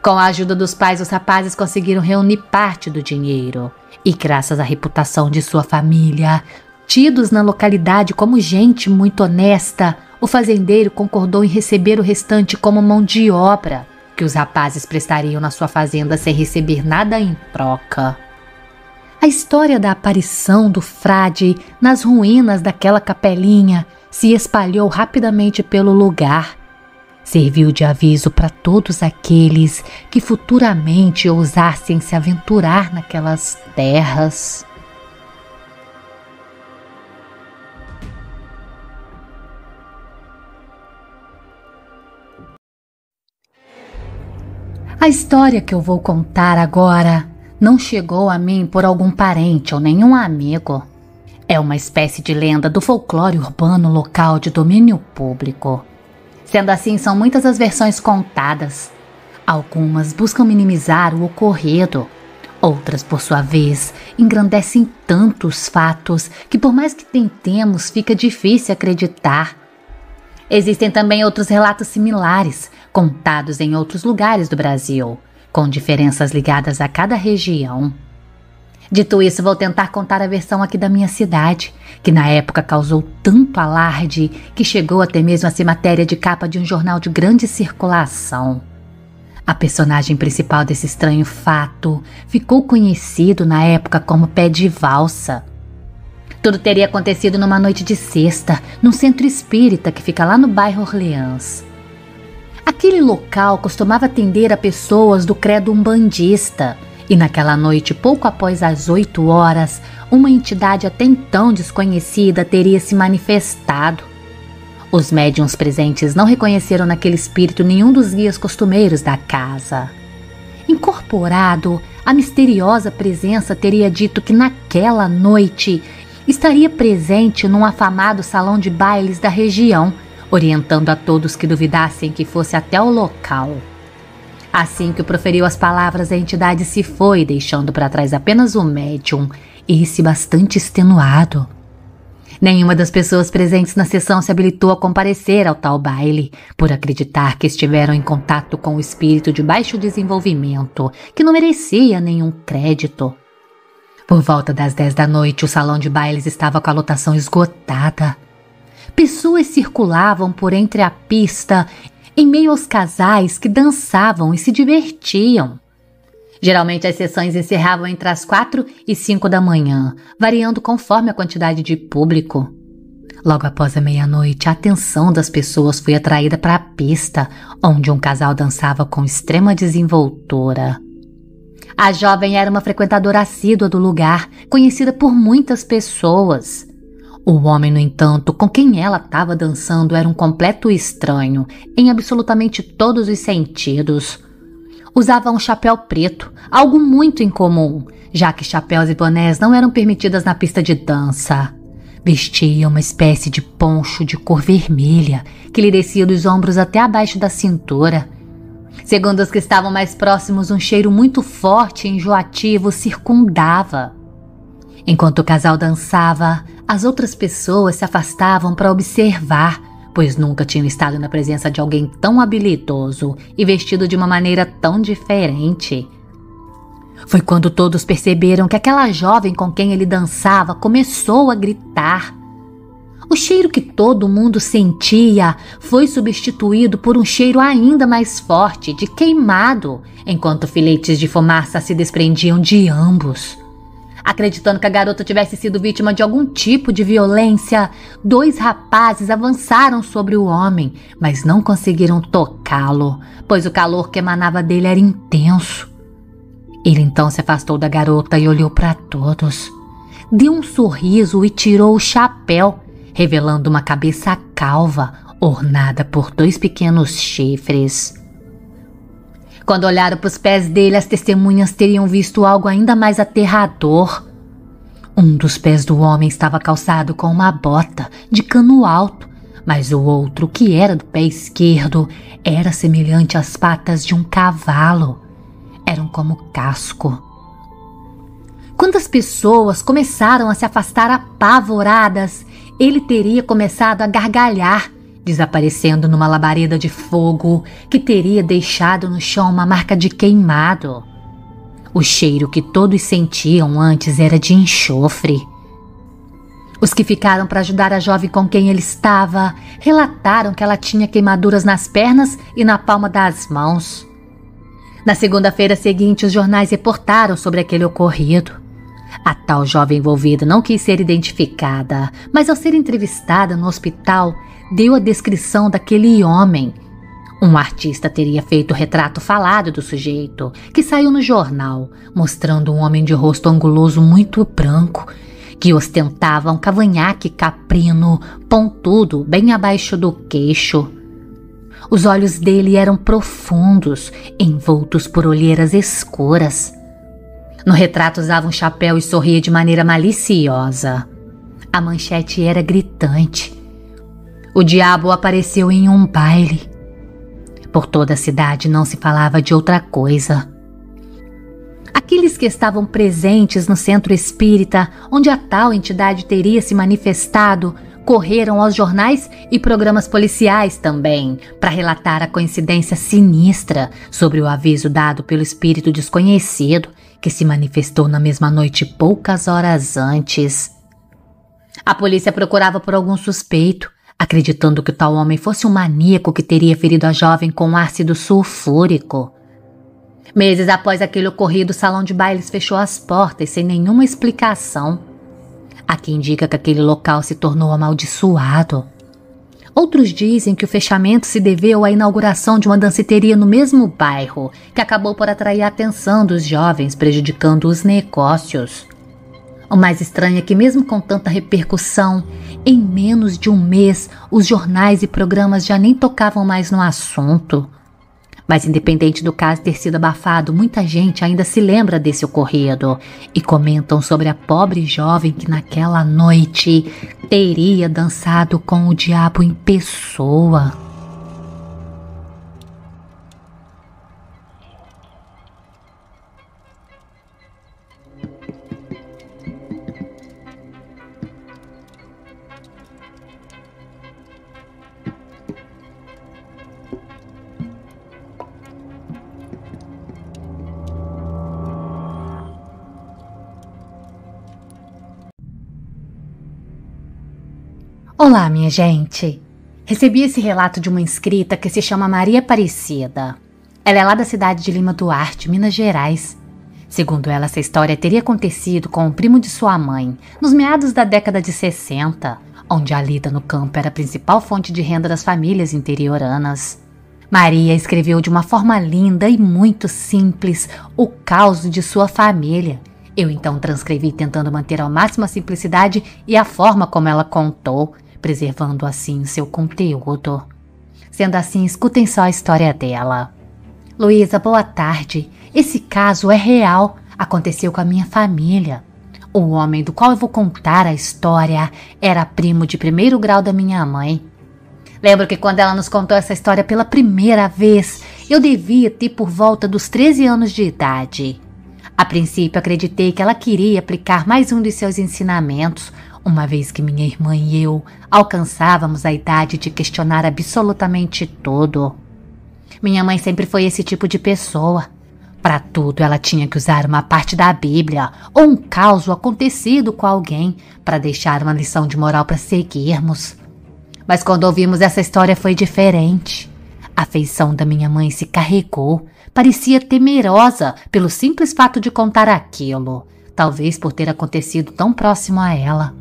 Com a ajuda dos pais, os rapazes conseguiram reunir parte do dinheiro e, graças à reputação de sua família, tidos na localidade como gente muito honesta, o fazendeiro concordou em receber o restante como mão de obra que os rapazes prestariam na sua fazenda sem receber nada em troca. A história da aparição do frade nas ruínas daquela capelinha se espalhou rapidamente pelo lugar. Serviu de aviso para todos aqueles que futuramente ousassem se aventurar naquelas terras. A história que eu vou contar agora não chegou a mim por algum parente ou nenhum amigo. É uma espécie de lenda do folclore urbano local de domínio público. Sendo assim, são muitas as versões contadas. Algumas buscam minimizar o ocorrido. Outras, por sua vez, engrandecem tantos fatos que, por mais que tentemos, fica difícil acreditar. Existem também outros relatos similares, contados em outros lugares do Brasil, com diferenças ligadas a cada região. Dito isso, vou tentar contar a versão aqui da minha cidade, que na época causou tanto alarde que chegou até mesmo a ser matéria de capa de um jornal de grande circulação. A personagem principal desse estranho fato ficou conhecido na época como Pé de Valsa. Tudo teria acontecido numa noite de sexta, num centro espírita que fica lá no bairro Orleans. Aquele local costumava atender a pessoas do credo umbandista, e naquela noite, pouco após as 8 horas, uma entidade até então desconhecida teria se manifestado. Os médiuns presentes não reconheceram naquele espírito nenhum dos guias costumeiros da casa. Incorporado, a misteriosa presença teria dito que naquela noite estaria presente num afamado salão de bailes da região, orientando a todos que duvidassem que fosse até o local. Assim que proferiu as palavras, a entidade se foi, deixando para trás apenas o médium, esse bastante extenuado. Nenhuma das pessoas presentes na sessão se habilitou a comparecer ao tal baile, por acreditar que estiveram em contato com o espírito de baixo desenvolvimento, que não merecia nenhum crédito. Por volta das 10 da noite, o salão de bailes estava com a lotação esgotada. Pessoas circulavam por entre a pista, em meio aos casais que dançavam e se divertiam. Geralmente as sessões encerravam entre as 4 e 5 da manhã, variando conforme a quantidade de público. Logo após a meia-noite, a atenção das pessoas foi atraída para a pista, onde um casal dançava com extrema desenvoltura. A jovem era uma frequentadora assídua do lugar, conhecida por muitas pessoas. O homem, no entanto, com quem ela estava dançando era um completo estranho, em absolutamente todos os sentidos. Usava um chapéu preto, algo muito incomum, já que chapéus e bonés não eram permitidas na pista de dança. Vestia uma espécie de poncho de cor vermelha, que lhe descia dos ombros até abaixo da cintura. Segundo os que estavam mais próximos, um cheiro muito forte e enjoativo circundava. Enquanto o casal dançava, as outras pessoas se afastavam para observar, pois nunca tinham estado na presença de alguém tão habilidoso e vestido de uma maneira tão diferente. Foi quando todos perceberam que aquela jovem com quem ele dançava começou a gritar. O cheiro que todo mundo sentia foi substituído por um cheiro ainda mais forte, de queimado, enquanto filetes de fumaça se desprendiam de ambos. Acreditando que a garota tivesse sido vítima de algum tipo de violência, 2 rapazes avançaram sobre o homem, mas não conseguiram tocá-lo, pois o calor que emanava dele era intenso. Ele então se afastou da garota e olhou para todos. Deu um sorriso e tirou o chapéu, revelando uma cabeça calva, ornada por 2 pequenos chifres. Quando olharam para os pés dele, as testemunhas teriam visto algo ainda mais aterrador. Um dos pés do homem estava calçado com uma bota de cano alto, mas o outro, que era do pé esquerdo, era semelhante às patas de um cavalo. Eram como casco. Quando as pessoas começaram a se afastar apavoradas, ele teria começado a gargalhar, desaparecendo numa labareda de fogo que teria deixado no chão uma marca de queimado. O cheiro que todos sentiam antes era de enxofre. Os que ficaram para ajudar a jovem com quem ele estava relataram que ela tinha queimaduras nas pernas e na palma das mãos. Na segunda-feira seguinte, os jornais reportaram sobre aquele ocorrido. A tal jovem envolvida não quis ser identificada, mas ao ser entrevistada no hospital, deu a descrição daquele homem. Um artista teria feito o retrato falado do sujeito, que saiu no jornal, mostrando um homem de rosto anguloso muito branco, que ostentava um cavanhaque caprino, pontudo, bem abaixo do queixo. Os olhos dele eram profundos, envoltos por olheiras escuras. No retrato usava um chapéu e sorria de maneira maliciosa. A manchete era gritante. O diabo apareceu em um baile. Por toda a cidade não se falava de outra coisa. Aqueles que estavam presentes no centro espírita, onde a tal entidade teria se manifestado, correram aos jornais e programas policiais também, para relatar a coincidência sinistra sobre o aviso dado pelo espírito desconhecido, que se manifestou na mesma noite poucas horas antes. A polícia procurava por algum suspeito, acreditando que o tal homem fosse um maníaco que teria ferido a jovem com ácido sulfúrico. Meses após aquele ocorrido, o salão de bailes fechou as portas sem nenhuma explicação. Há quem indica que aquele local se tornou amaldiçoado. Outros dizem que o fechamento se deveu à inauguração de uma danceteria no mesmo bairro, que acabou por atrair a atenção dos jovens, prejudicando os negócios. O mais estranho é que, mesmo com tanta repercussão, em menos de um mês, os jornais e programas já nem tocavam mais no assunto. Mas, independente do caso ter sido abafado, muita gente ainda se lembra desse ocorrido e comentam sobre a pobre jovem que naquela noite teria dançado com o diabo em pessoa. Olá, minha gente! Recebi esse relato de uma inscrita que se chama Maria Aparecida. Ela é lá da cidade de Lima Duarte, Minas Gerais. Segundo ela, essa história teria acontecido com o primo de sua mãe, nos meados da década de 60, onde a lida no campo era a principal fonte de renda das famílias interioranas. Maria escreveu de uma forma linda e muito simples o caos de sua família. Eu então transcrevi tentando manter ao máximo a simplicidade e a forma como ela contou, preservando assim seu conteúdo. Sendo assim, escutem só a história dela. Luísa, boa tarde. Esse caso é real. Aconteceu com a minha família. O homem do qual eu vou contar a história era primo de primeiro grau da minha mãe. Lembro que quando ela nos contou essa história pela primeira vez, eu devia ter por volta dos 13 anos de idade. A princípio, acreditei que ela queria aplicar mais um de seus ensinamentos, uma vez que minha irmã e eu alcançávamos a idade de questionar absolutamente tudo. Minha mãe sempre foi esse tipo de pessoa. Para tudo, ela tinha que usar uma parte da Bíblia ou um caso acontecido com alguém para deixar uma lição de moral para seguirmos. Mas quando ouvimos essa história foi diferente. A feição da minha mãe se carregou, parecia temerosa pelo simples fato de contar aquilo, talvez por ter acontecido tão próximo a ela.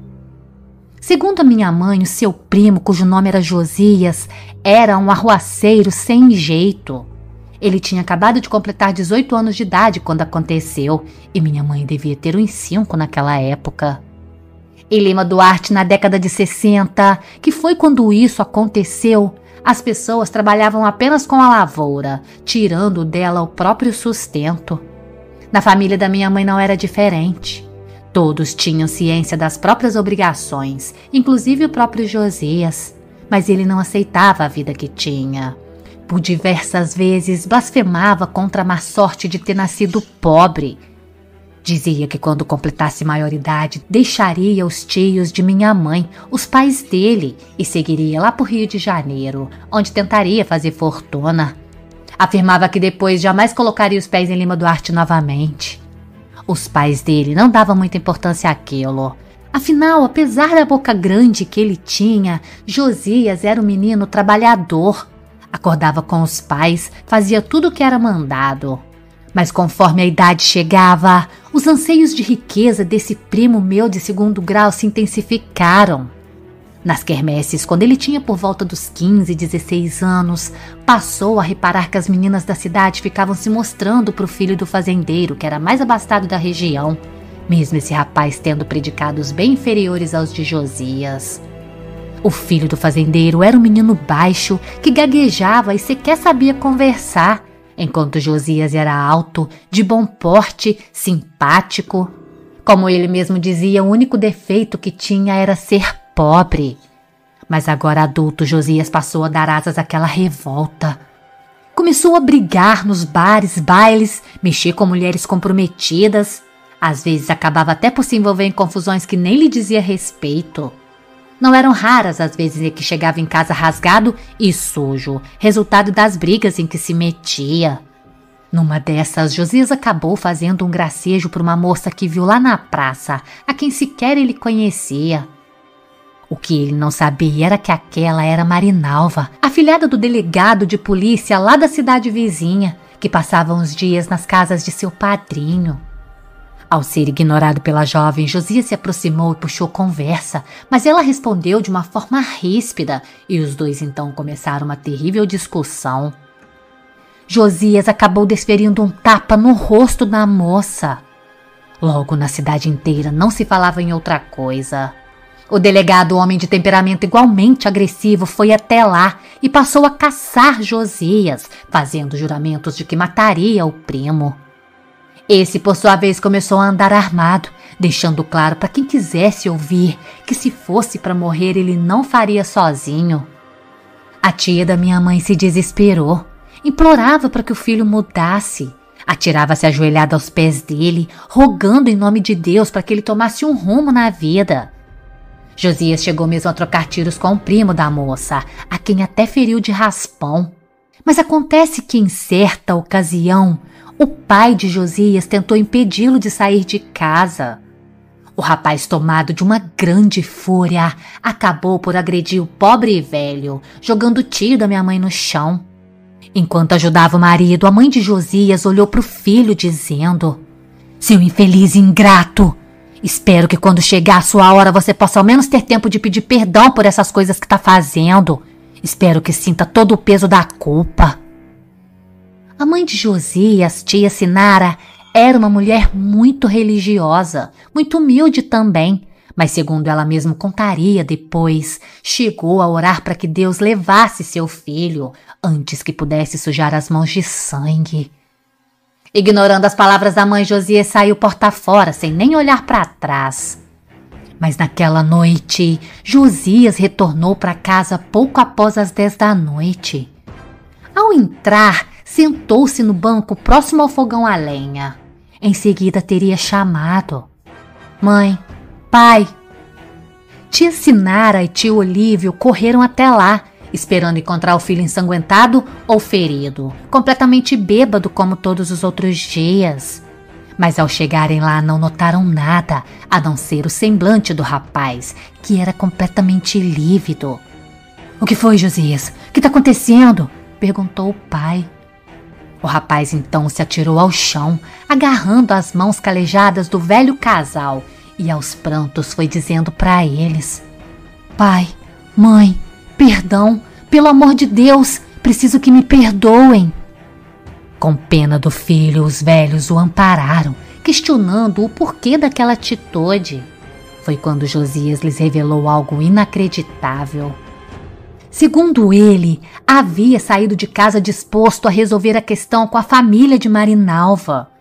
Segundo a minha mãe, o seu primo, cujo nome era Josias, era um arruaceiro sem jeito. Ele tinha acabado de completar 18 anos de idade quando aconteceu, e minha mãe devia ter uns 5 naquela época. Em Lima Duarte, na década de 60, que foi quando isso aconteceu, as pessoas trabalhavam apenas com a lavoura, tirando dela o próprio sustento. Na família da minha mãe não era diferente. Todos tinham ciência das próprias obrigações, inclusive o próprio Josias. mas ele não aceitava a vida que tinha. Por diversas vezes blasfemava contra a má sorte de ter nascido pobre. Dizia que quando completasse maioridade deixaria os tios de minha mãe, os pais dele, e seguiria lá para o Rio de Janeiro, onde tentaria fazer fortuna. Afirmava que depois jamais colocaria os pés em Lima Duarte novamente. Os pais dele não davam muita importância àquilo. Afinal, apesar da boca grande que ele tinha, Josias era um menino trabalhador. Acordava com os pais, fazia tudo o que era mandado. Mas conforme a idade chegava, os anseios de riqueza desse primo meu de segundo grau se intensificaram. Nas quermesses, quando ele tinha por volta dos 15, 16 anos, passou a reparar que as meninas da cidade ficavam se mostrando para o filho do fazendeiro, que era mais abastado da região, mesmo esse rapaz tendo predicados bem inferiores aos de Josias. O filho do fazendeiro era um menino baixo que gaguejava e sequer sabia conversar, enquanto Josias era alto, de bom porte, simpático. Como ele mesmo dizia, o único defeito que tinha era ser pobre. Mas agora adulto, Josias passou a dar asas àquela revolta. Começou a brigar nos bares, bailes, mexer com mulheres comprometidas. Às vezes acabava até por se envolver em confusões que nem lhe dizia respeito. Não eram raras as vezes em que chegava em casa rasgado e sujo, resultado das brigas em que se metia. Numa dessas, Josias acabou fazendo um gracejo para uma moça que viu lá na praça, a quem sequer ele conhecia. O que ele não sabia era que aquela era Marinalva, afilhada do delegado de polícia lá da cidade vizinha, que passava uns dias nas casas de seu padrinho. Ao ser ignorado pela jovem, Josias se aproximou e puxou conversa, mas ela respondeu de uma forma ríspida e os dois então começaram uma terrível discussão. Josias acabou desferindo um tapa no rosto da moça. Logo na cidade inteira não se falava em outra coisa. O delegado, homem de temperamento igualmente agressivo, foi até lá e passou a caçar Josias, fazendo juramentos de que mataria o primo. Esse, por sua vez, começou a andar armado, deixando claro para quem quisesse ouvir que se fosse para morrer ele não faria sozinho. A tia da minha mãe se desesperou, implorava para que o filho mudasse, atirava-se ajoelhada aos pés dele, rogando em nome de Deus para que ele tomasse um rumo na vida. Josias chegou mesmo a trocar tiros com o primo da moça, a quem até feriu de raspão. Mas acontece que em certa ocasião, o pai de Josias tentou impedi-lo de sair de casa. O rapaz, tomado de uma grande fúria, acabou por agredir o pobre velho, jogando o tio da minha mãe no chão. Enquanto ajudava o marido, a mãe de Josias olhou para o filho dizendo: "Seu infeliz ingrato! Espero que quando chegar a sua hora você possa ao menos ter tempo de pedir perdão por essas coisas que está fazendo. Espero que sinta todo o peso da culpa." A mãe de Josias, tia Sinara, era uma mulher muito religiosa, muito humilde também, mas segundo ela mesma contaria depois, chegou a orar para que Deus levasse seu filho antes que pudesse sujar as mãos de sangue. Ignorando as palavras da mãe, Josias saiu porta fora, sem nem olhar para trás. Mas naquela noite, Josias retornou para casa pouco após as 10 da noite. Ao entrar, sentou-se no banco próximo ao fogão a lenha. Em seguida teria chamado: "Mãe, pai." Tia Sinara e tio Olívio correram até lá, esperando encontrar o filho ensanguentado ou ferido, completamente bêbado como todos os outros dias. Mas ao chegarem lá não notaram nada, a não ser o semblante do rapaz, que era completamente lívido. "O que foi, Josias? O que está acontecendo?" perguntou o pai. O rapaz então se atirou ao chão, agarrando as mãos calejadas do velho casal e aos prantos foi dizendo para eles: "Pai, mãe, perdão, pelo amor de Deus, preciso que me perdoem." Com pena do filho, os velhos o ampararam, questionando o porquê daquela atitude. Foi quando Josias lhes revelou algo inacreditável. Segundo ele, havia saído de casa disposto a resolver a questão com a família de Marinalva.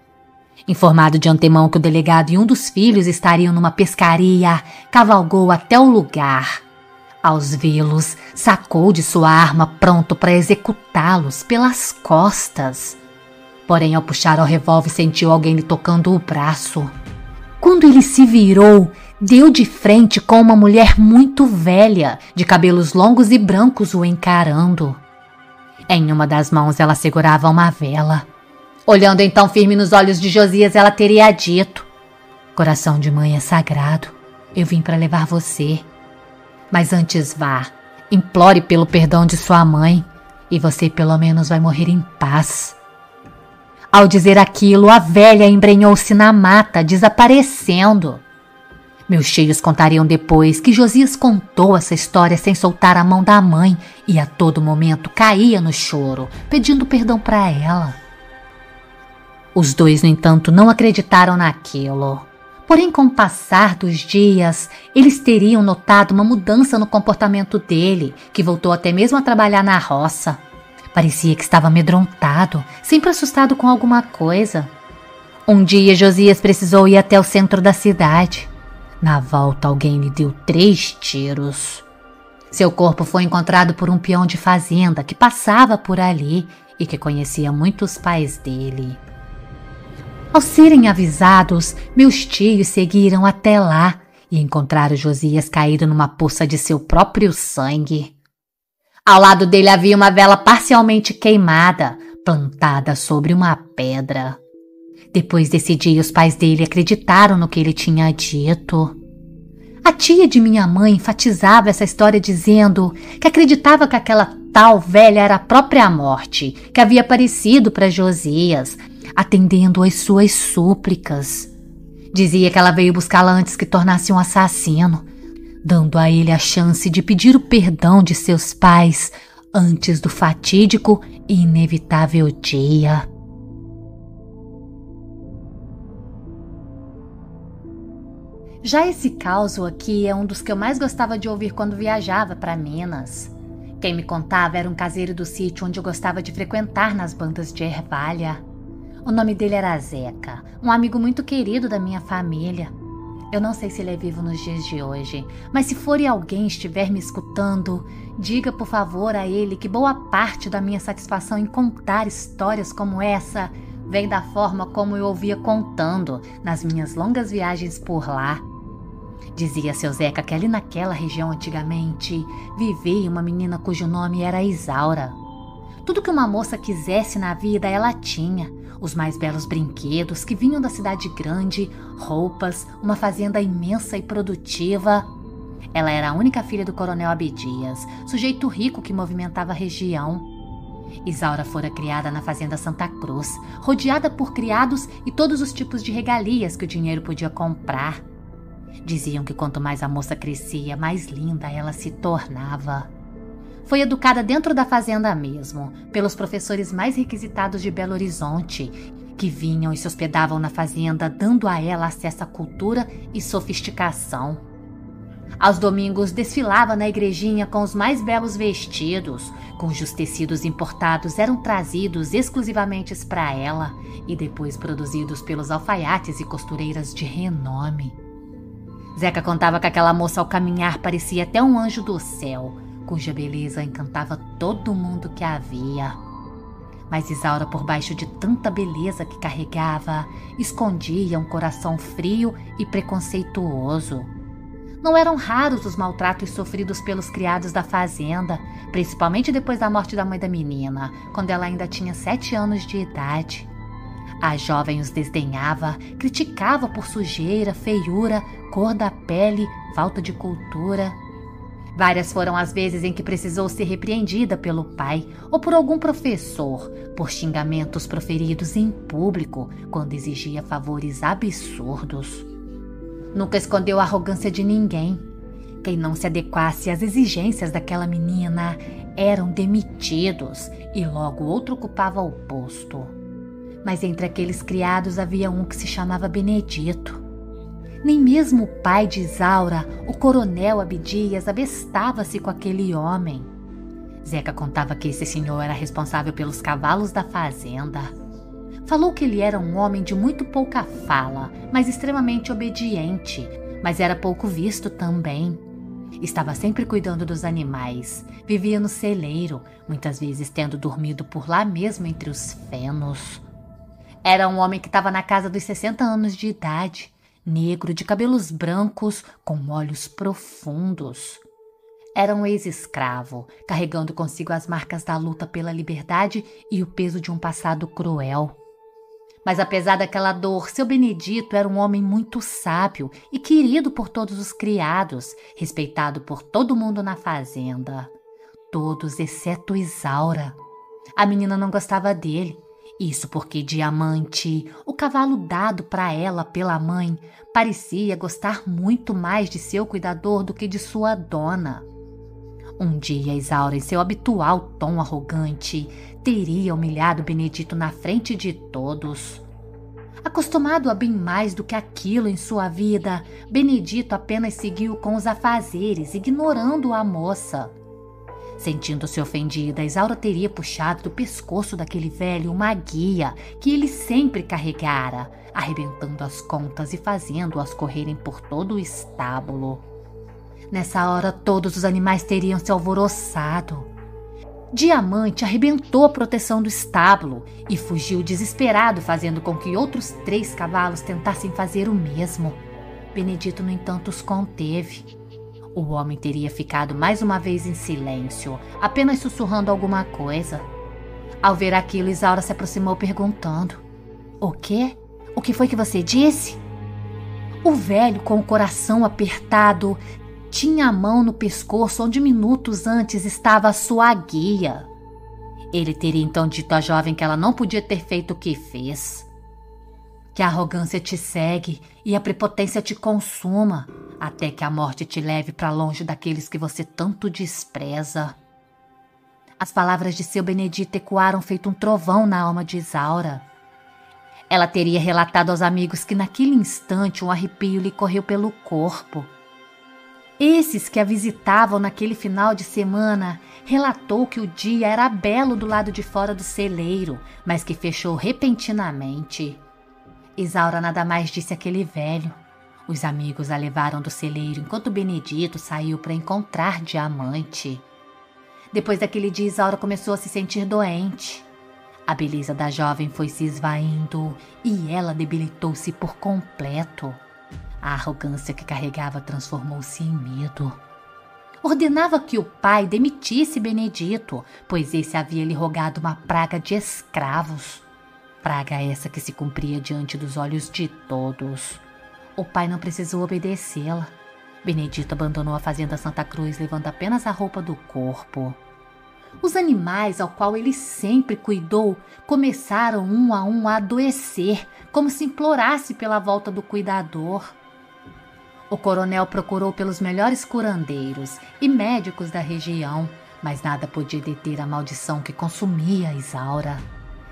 Informado de antemão que o delegado e um dos filhos estariam numa pescaria, cavalgou até o lugar. Aos vê-los, sacou de sua arma pronto para executá-los pelas costas. Porém, ao puxar o revólver, sentiu alguém lhe tocando o braço. Quando ele se virou, deu de frente com uma mulher muito velha, de cabelos longos e brancos o encarando. Em uma das mãos ela segurava uma vela. Olhando então firme nos olhos de Josias, ela teria dito: "Coração de mãe é sagrado, eu vim para levar você. Mas antes vá, implore pelo perdão de sua mãe, e você pelo menos vai morrer em paz." Ao dizer aquilo, a velha embrenhou-se na mata, desaparecendo. Meus tios contariam depois que Josias contou essa história sem soltar a mão da mãe e a todo momento caía no choro, pedindo perdão para ela. Os dois, no entanto, não acreditaram naquilo. Porém, com o passar dos dias, eles teriam notado uma mudança no comportamento dele, que voltou até mesmo a trabalhar na roça. Parecia que estava amedrontado, sempre assustado com alguma coisa. Um dia, Josias precisou ir até o centro da cidade. Na volta, alguém lhe deu 3 tiros. Seu corpo foi encontrado por um peão de fazenda que passava por ali e que conhecia muitos pais dele. Ao serem avisados, meus tios seguiram até lá e encontraram Josias caído numa poça de seu próprio sangue. Ao lado dele havia uma vela parcialmente queimada, plantada sobre uma pedra. Depois desse dia, os pais dele acreditaram no que ele tinha dito. A tia de minha mãe enfatizava essa história dizendo que acreditava que aquela tal velha era a própria morte, que havia aparecido para Josias, atendendo às suas súplicas. Dizia que ela veio buscá-la antes que tornasse um assassino, dando a ele a chance de pedir o perdão de seus pais antes do fatídico e inevitável dia. Já esse caso aqui é um dos que eu mais gostava de ouvir quando viajava para Minas. Quem me contava era um caseiro do sítio onde eu gostava de frequentar nas bandas de ervalha. O nome dele era Zeca, um amigo muito querido da minha família. Eu não sei se ele é vivo nos dias de hoje, mas se for e alguém estiver me escutando, diga por favor a ele que boa parte da minha satisfação em contar histórias como essa vem da forma como eu ouvia contando nas minhas longas viagens por lá. Dizia seu Zeca que ali naquela região antigamente vivia uma menina cujo nome era Isaura. Tudo que uma moça quisesse na vida ela tinha. Os mais belos brinquedos que vinham da cidade grande, roupas, uma fazenda imensa e produtiva. Ela era a única filha do coronel Abdias, sujeito rico que movimentava a região. Isaura fora criada na fazenda Santa Cruz, rodeada por criados e todos os tipos de regalias que o dinheiro podia comprar. Diziam que quanto mais a moça crescia, mais linda ela se tornava. Foi educada dentro da fazenda mesmo, pelos professores mais requisitados de Belo Horizonte, que vinham e se hospedavam na fazenda, dando a ela acesso à cultura e sofisticação. Aos domingos desfilava na igrejinha com os mais belos vestidos, cujos tecidos importados eram trazidos exclusivamente para ela e depois produzidos pelos alfaiates e costureiras de renome. Zeca contava que aquela moça ao caminhar parecia até um anjo do céu, cuja beleza encantava todo mundo que a via. Mas Isaura, por baixo de tanta beleza que carregava, escondia um coração frio e preconceituoso. Não eram raros os maltratos sofridos pelos criados da fazenda, principalmente depois da morte da mãe da menina, quando ela ainda tinha 7 anos de idade. A jovem os desdenhava, criticava por sujeira, feiura, cor da pele, falta de cultura. Várias foram as vezes em que precisou ser repreendida pelo pai ou por algum professor por xingamentos proferidos em público quando exigia favores absurdos. Nunca escondeu a arrogância de ninguém. Quem não se adequasse às exigências daquela menina eram demitidos e logo outro ocupava o posto. Mas entre aqueles criados havia um que se chamava Benedito. Nem mesmo o pai de Isaura, o coronel Abdias, abestava-se com aquele homem. Zeca contava que esse senhor era responsável pelos cavalos da fazenda. Falou que ele era um homem de muito pouca fala, mas extremamente obediente, mas era pouco visto também. Estava sempre cuidando dos animais, vivia no celeiro, muitas vezes tendo dormido por lá mesmo entre os fenos. Era um homem que estava na casa dos 60 anos de idade, negro, de cabelos brancos, com olhos profundos. Era um ex-escravo, carregando consigo as marcas da luta pela liberdade e o peso de um passado cruel. Mas apesar daquela dor, seu Benedito era um homem muito sábio e querido por todos os criados, respeitado por todo mundo na fazenda. Todos exceto Isaura. A menina não gostava dele. Isso porque Diamante, o cavalo dado para ela pela mãe, parecia gostar muito mais de seu cuidador do que de sua dona. Um dia, Isaura, em seu habitual tom arrogante, teria humilhado Benedito na frente de todos. Acostumado a bem mais do que aquilo em sua vida, Benedito apenas seguiu com os afazeres, ignorando a moça. Sentindo-se ofendida, Isaura teria puxado do pescoço daquele velho uma guia que ele sempre carregara, arrebentando as contas e fazendo-as correrem por todo o estábulo. Nessa hora, todos os animais teriam se alvoroçado. Diamante arrebentou a proteção do estábulo e fugiu desesperado, fazendo com que outros 3 cavalos tentassem fazer o mesmo. Benedito, no entanto, os conteve. O homem teria ficado mais uma vez em silêncio, apenas sussurrando alguma coisa. Ao ver aquilo, Isaura se aproximou perguntando: "O quê? O que foi que você disse?" O velho, com o coração apertado, tinha a mão no pescoço onde minutos antes estava a sua guia. Ele teria então dito à jovem que ela não podia ter feito o que fez. Que a arrogância te segue e a prepotência te consuma, até que a morte te leve para longe daqueles que você tanto despreza. As palavras de seu Benedito ecoaram feito um trovão na alma de Isaura. Ela teria relatado aos amigos que naquele instante um arrepio lhe correu pelo corpo. Esses que a visitavam naquele final de semana relatou que o dia era belo do lado de fora do celeiro, mas que fechou repentinamente. Isaura nada mais disse àquele velho. Os amigos a levaram do celeiro enquanto Benedito saiu para encontrar Diamante. Depois daquele dia, Isaura começou a se sentir doente. A beleza da jovem foi se esvaindo e ela debilitou-se por completo. A arrogância que carregava transformou-se em medo. Ordenava que o pai demitisse Benedito, pois esse havia lhe rogado uma praga de escravos. Praga essa que se cumpria diante dos olhos de todos. O pai não precisou obedecê-la. Benedito abandonou a fazenda Santa Cruz, levando apenas a roupa do corpo. Os animais ao qual ele sempre cuidou começaram um a adoecer, como se implorasse pela volta do cuidador. O coronel procurou pelos melhores curandeiros e médicos da região, mas nada podia deter a maldição que consumia Isaura.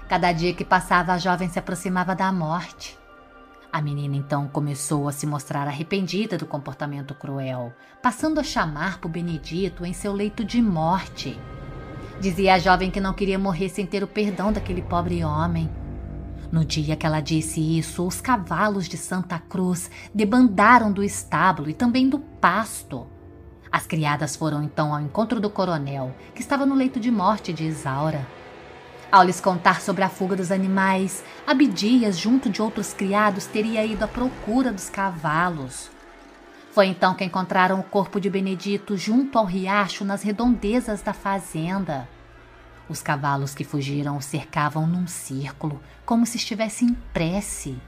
Cada dia que passava, a jovem se aproximava da morte. A menina então começou a se mostrar arrependida do comportamento cruel, passando a chamar por Benedito em seu leito de morte. Dizia a jovem que não queria morrer sem ter o perdão daquele pobre homem. No dia que ela disse isso, os cavalos de Santa Cruz debandaram do estábulo e também do pasto. As criadas foram então ao encontro do coronel, que estava no leito de morte de Isaura. Ao lhes contar sobre a fuga dos animais, Abdias, junto de outros criados, teria ido à procura dos cavalos. Foi então que encontraram o corpo de Benedito junto ao riacho nas redondezas da fazenda. Os cavalos que fugiram o cercavam num círculo, como se estivessem em prece.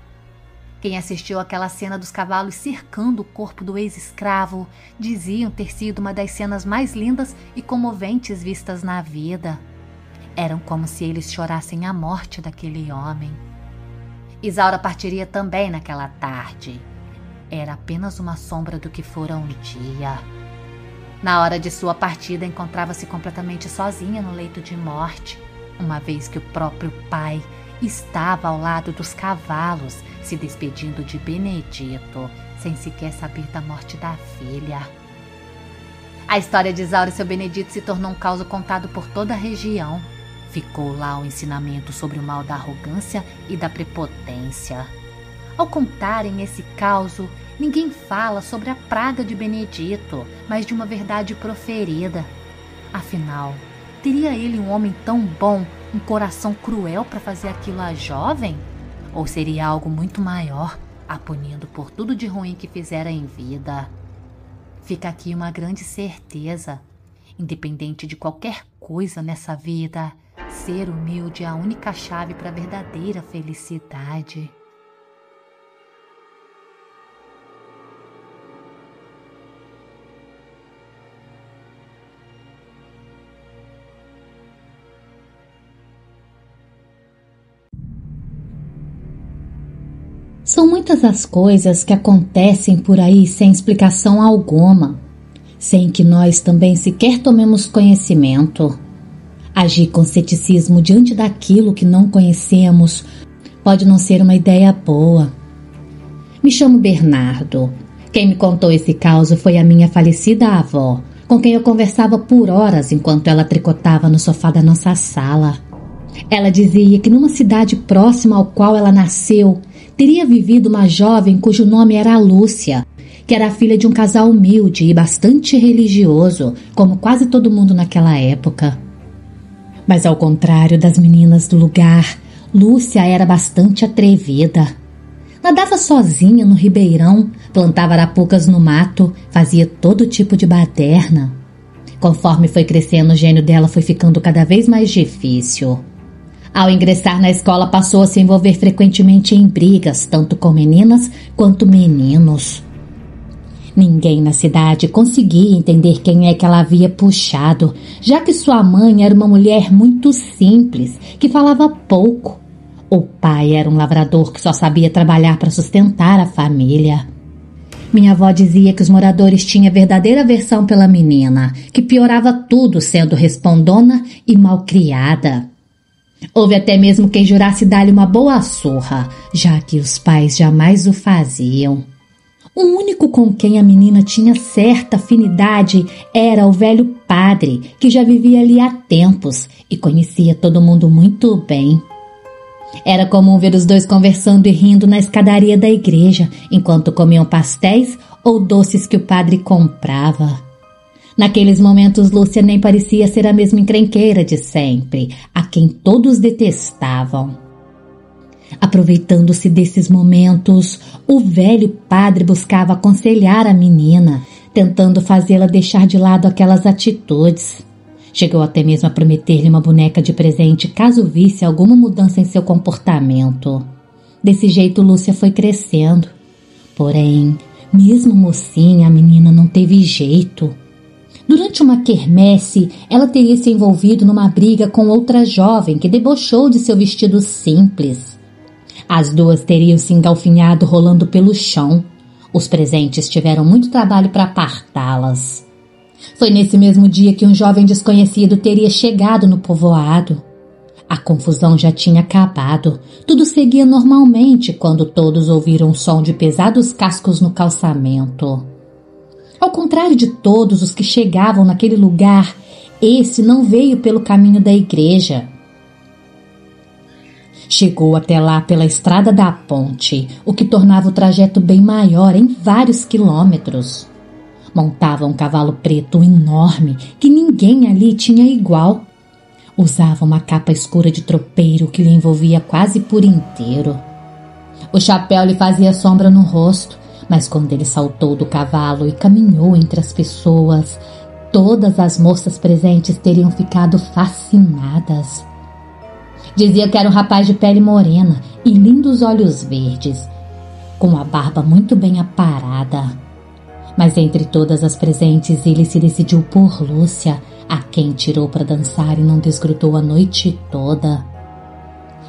Quem assistiu àquela cena dos cavalos cercando o corpo do ex-escravo diziam ter sido uma das cenas mais lindas e comoventes vistas na vida. Eram como se eles chorassem a morte daquele homem. Isaura partiria também naquela tarde. Era apenas uma sombra do que fora um dia. Na hora de sua partida, encontrava-se completamente sozinha no leito de morte, uma vez que o próprio pai estava ao lado dos cavalos, se despedindo de Benedito, sem sequer saber da morte da filha. A história de Isaura e seu Benedito se tornou um caso contado por toda a região. Ficou lá o ensinamento sobre o mal da arrogância e da prepotência. Ao contarem esse caso, Ninguém fala sobre a praga de Benedito, mas de uma verdade proferida. Afinal, teria ele, um homem tão bom, um coração cruel para fazer aquilo à jovem? Ou seria algo muito maior, a punindo por tudo de ruim que fizera em vida? Fica aqui uma grande certeza. Independente de qualquer coisa nessa vida, ser humilde é a única chave para a verdadeira felicidade. São muitas as coisas que acontecem por aí sem explicação alguma, sem que nós também sequer tomemos conhecimento. Agir com ceticismo diante daquilo que não conhecemos pode não ser uma ideia boa. Me chamo Bernardo. Quem me contou esse caso foi a minha falecida avó, com quem eu conversava por horas enquanto ela tricotava no sofá da nossa sala. Ela dizia que numa cidade próxima ao qual ela nasceu, teria vivido uma jovem cujo nome era Lúcia, que era filha de um casal humilde e bastante religioso, como quase todo mundo naquela época. Mas ao contrário das meninas do lugar, Lúcia era bastante atrevida. Nadava sozinha no ribeirão, plantava arapucas no mato, fazia todo tipo de baderna. Conforme foi crescendo, o gênio dela foi ficando cada vez mais difícil. Ao ingressar na escola, passou a se envolver frequentemente em brigas, tanto com meninas quanto meninos. Ninguém na cidade conseguia entender quem é que ela havia puxado, já que sua mãe era uma mulher muito simples, que falava pouco. O pai era um lavrador que só sabia trabalhar para sustentar a família. Minha avó dizia que os moradores tinham verdadeira aversão pela menina, que piorava tudo sendo respondona e malcriada. Houve até mesmo quem jurasse dar-lhe uma boa surra, já que os pais jamais o faziam. O único com quem a menina tinha certa afinidade era o velho padre, que já vivia ali há tempos e conhecia todo mundo muito bem. Era comum ver os dois conversando e rindo na escadaria da igreja, enquanto comiam pastéis ou doces que o padre comprava. Naqueles momentos, Lúcia nem parecia ser a mesma encrenqueira de sempre, a quem todos detestavam. Aproveitando-se desses momentos, o velho padre buscava aconselhar a menina, tentando fazê-la deixar de lado aquelas atitudes. Chegou até mesmo a prometer-lhe uma boneca de presente caso visse alguma mudança em seu comportamento. Desse jeito, Lúcia foi crescendo. Porém, mesmo mocinha, a menina não teve jeito. Durante uma quermesse, ela teria se envolvido numa briga com outra jovem que debochou de seu vestido simples. As duas teriam se engalfinhado rolando pelo chão. Os presentes tiveram muito trabalho para apartá-las. Foi nesse mesmo dia que um jovem desconhecido teria chegado no povoado. A confusão já tinha acabado. Tudo seguia normalmente quando todos ouviram o som de pesados cascos no calçamento. Ao contrário de todos os que chegavam naquele lugar, esse não veio pelo caminho da igreja. Chegou até lá pela estrada da ponte, o que tornava o trajeto bem maior em vários quilômetros. Montava um cavalo preto enorme que ninguém ali tinha igual. Usava uma capa escura de tropeiro que lhe envolvia quase por inteiro. O chapéu lhe fazia sombra no rosto, mas quando ele saltou do cavalo e caminhou entre as pessoas, todas as moças presentes teriam ficado fascinadas. Dizia que era um rapaz de pele morena e lindos olhos verdes, com a barba muito bem aparada. Mas entre todas as presentes, ele se decidiu por Lúcia, a quem tirou para dançar e não desgrudou a noite toda.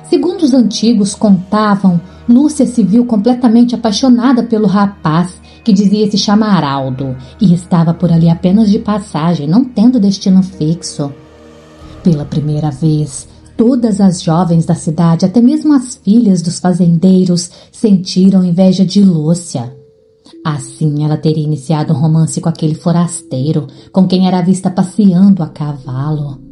Segundo os antigos contavam, Lúcia se viu completamente apaixonada pelo rapaz, que dizia se chamar Aldo, e estava por ali apenas de passagem, não tendo destino fixo. Pela primeira vez, todas as jovens da cidade, até mesmo as filhas dos fazendeiros, sentiram inveja de Lúcia. Assim, ela teria iniciado um romance com aquele forasteiro, com quem era vista passeando a cavalo.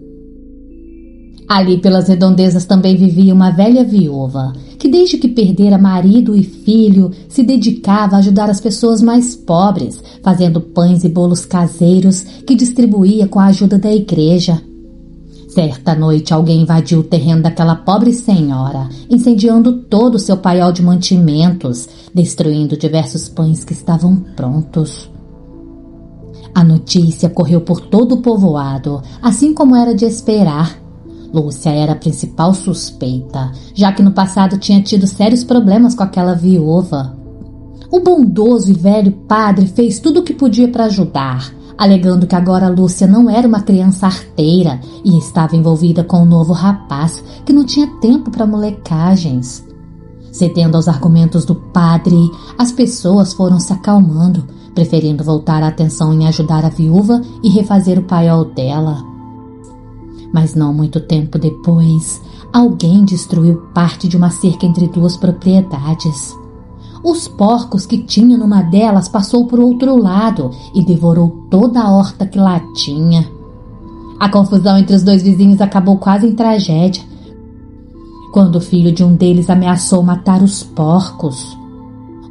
Ali pelas redondezas também vivia uma velha viúva, que que desde que perdera marido e filho, se dedicava a ajudar as pessoas mais pobres, fazendo pães e bolos caseiros que distribuía com a ajuda da igreja. Certa noite, alguém invadiu o terreno daquela pobre senhora, incendiando todo o seu paiol de mantimentos, destruindo diversos pães que estavam prontos. A notícia correu por todo o povoado, assim como era de esperar. Lúcia era a principal suspeita, já que no passado tinha tido sérios problemas com aquela viúva. O bondoso e velho padre fez tudo o que podia para ajudar, alegando que agora Lúcia não era uma criança arteira e estava envolvida com um novo rapaz que não tinha tempo para molecagens. Cedendo aos argumentos do padre, as pessoas foram se acalmando, preferindo voltar a atenção em ajudar a viúva e refazer o paiol dela. Mas não muito tempo depois, alguém destruiu parte de uma cerca entre duas propriedades. Os porcos que tinha numa delas passou por outro lado e devorou toda a horta que lá tinha. A confusão entre os dois vizinhos acabou quase em tragédia, quando o filho de um deles ameaçou matar os porcos.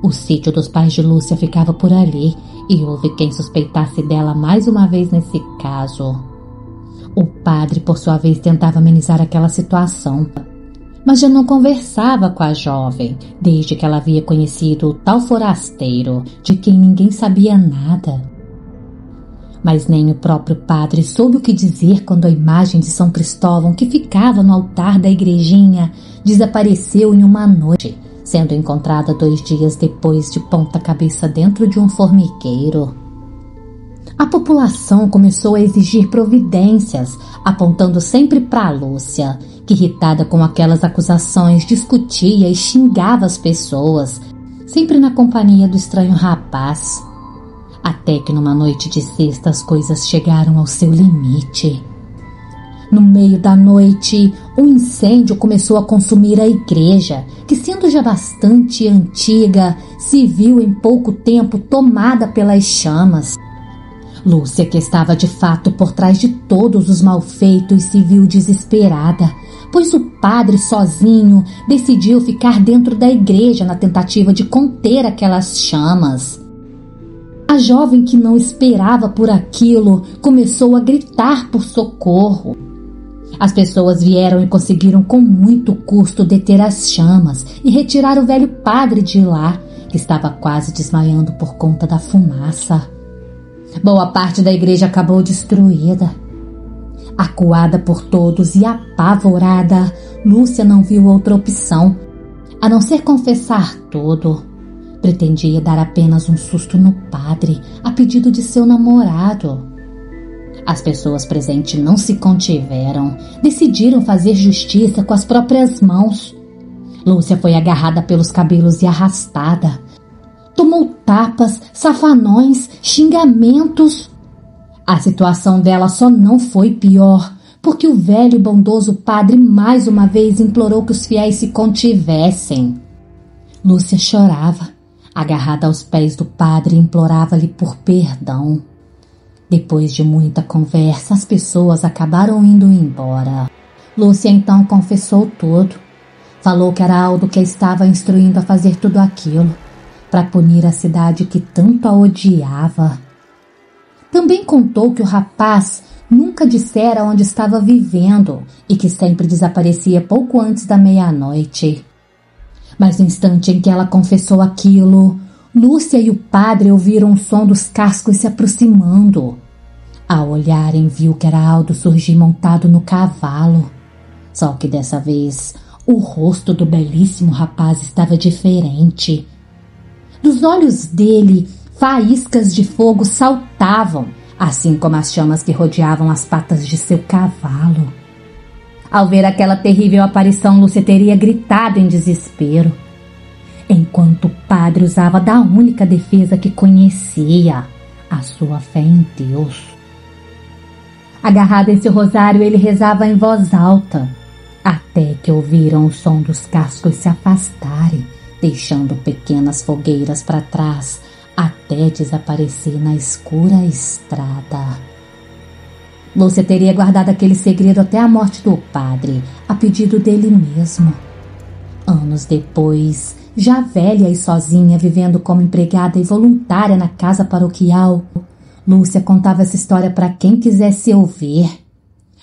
O sítio dos pais de Lúcia ficava por ali e houve quem suspeitasse dela mais uma vez nesse caso. O padre, por sua vez, tentava amenizar aquela situação, mas já não conversava com a jovem, desde que ela havia conhecido o tal forasteiro, de quem ninguém sabia nada. Mas nem o próprio padre soube o que dizer quando a imagem de São Cristóvão, que ficava no altar da igrejinha, desapareceu em uma noite, sendo encontrada 2 dias depois de ponta cabeça dentro de um formigueiro. A população começou a exigir providências, apontando sempre para Lúcia, que, irritada com aquelas acusações, discutia e xingava as pessoas, sempre na companhia do estranho rapaz. Até que numa noite de sexta as coisas chegaram ao seu limite. No meio da noite, um incêndio começou a consumir a igreja, que, sendo já bastante antiga, se viu em pouco tempo tomada pelas chamas. Lúcia, que estava de fato por trás de todos os malfeitos, se viu desesperada, pois o padre sozinho decidiu ficar dentro da igreja na tentativa de conter aquelas chamas. A jovem, que não esperava por aquilo, começou a gritar por socorro. As pessoas vieram e conseguiram com muito custo deter as chamas e retirar o velho padre de lá, que estava quase desmaiando por conta da fumaça. Boa parte da igreja acabou destruída. Acuada por todos e apavorada, Lúcia não viu outra opção, a não ser confessar tudo. Pretendia dar apenas um susto no padre, a pedido de seu namorado. As pessoas presentes não se contiveram, decidiram fazer justiça com as próprias mãos. Lúcia foi agarrada pelos cabelos e arrastada. Tomou tapas, safanões, xingamentos. A situação dela só não foi pior, porque o velho e bondoso padre mais uma vez implorou que os fiéis se contivessem. Lúcia chorava, agarrada aos pés do padre, implorava-lhe por perdão. Depois de muita conversa, as pessoas acabaram indo embora. Lúcia então confessou tudo. Falou que era Aldo que a estava instruindo a fazer tudo aquilo, para punir a cidade que tanto a odiava. Também contou que o rapaz nunca dissera onde estava vivendo e que sempre desaparecia pouco antes da meia-noite. Mas no instante em que ela confessou aquilo, Lúcia e o padre ouviram o som dos cascos se aproximando. Ao olharem, viu que era Aldo surgir montado no cavalo. Só que dessa vez, o rosto do belíssimo rapaz estava diferente. Dos olhos dele, faíscas de fogo saltavam, assim como as chamas que rodeavam as patas de seu cavalo. Ao ver aquela terrível aparição, Lúcia teria gritado em desespero, enquanto o padre usava da única defesa que conhecia, a sua fé em Deus. Agarrado em seu rosário, ele rezava em voz alta, até que ouviram o som dos cascos se afastarem, deixando pequenas fogueiras para trás, até desaparecer na escura estrada. Lúcia teria guardado aquele segredo até a morte do padre, a pedido dele mesmo. Anos depois, já velha e sozinha, vivendo como empregada e voluntária na casa paroquial, Lúcia contava essa história para quem quisesse ouvir.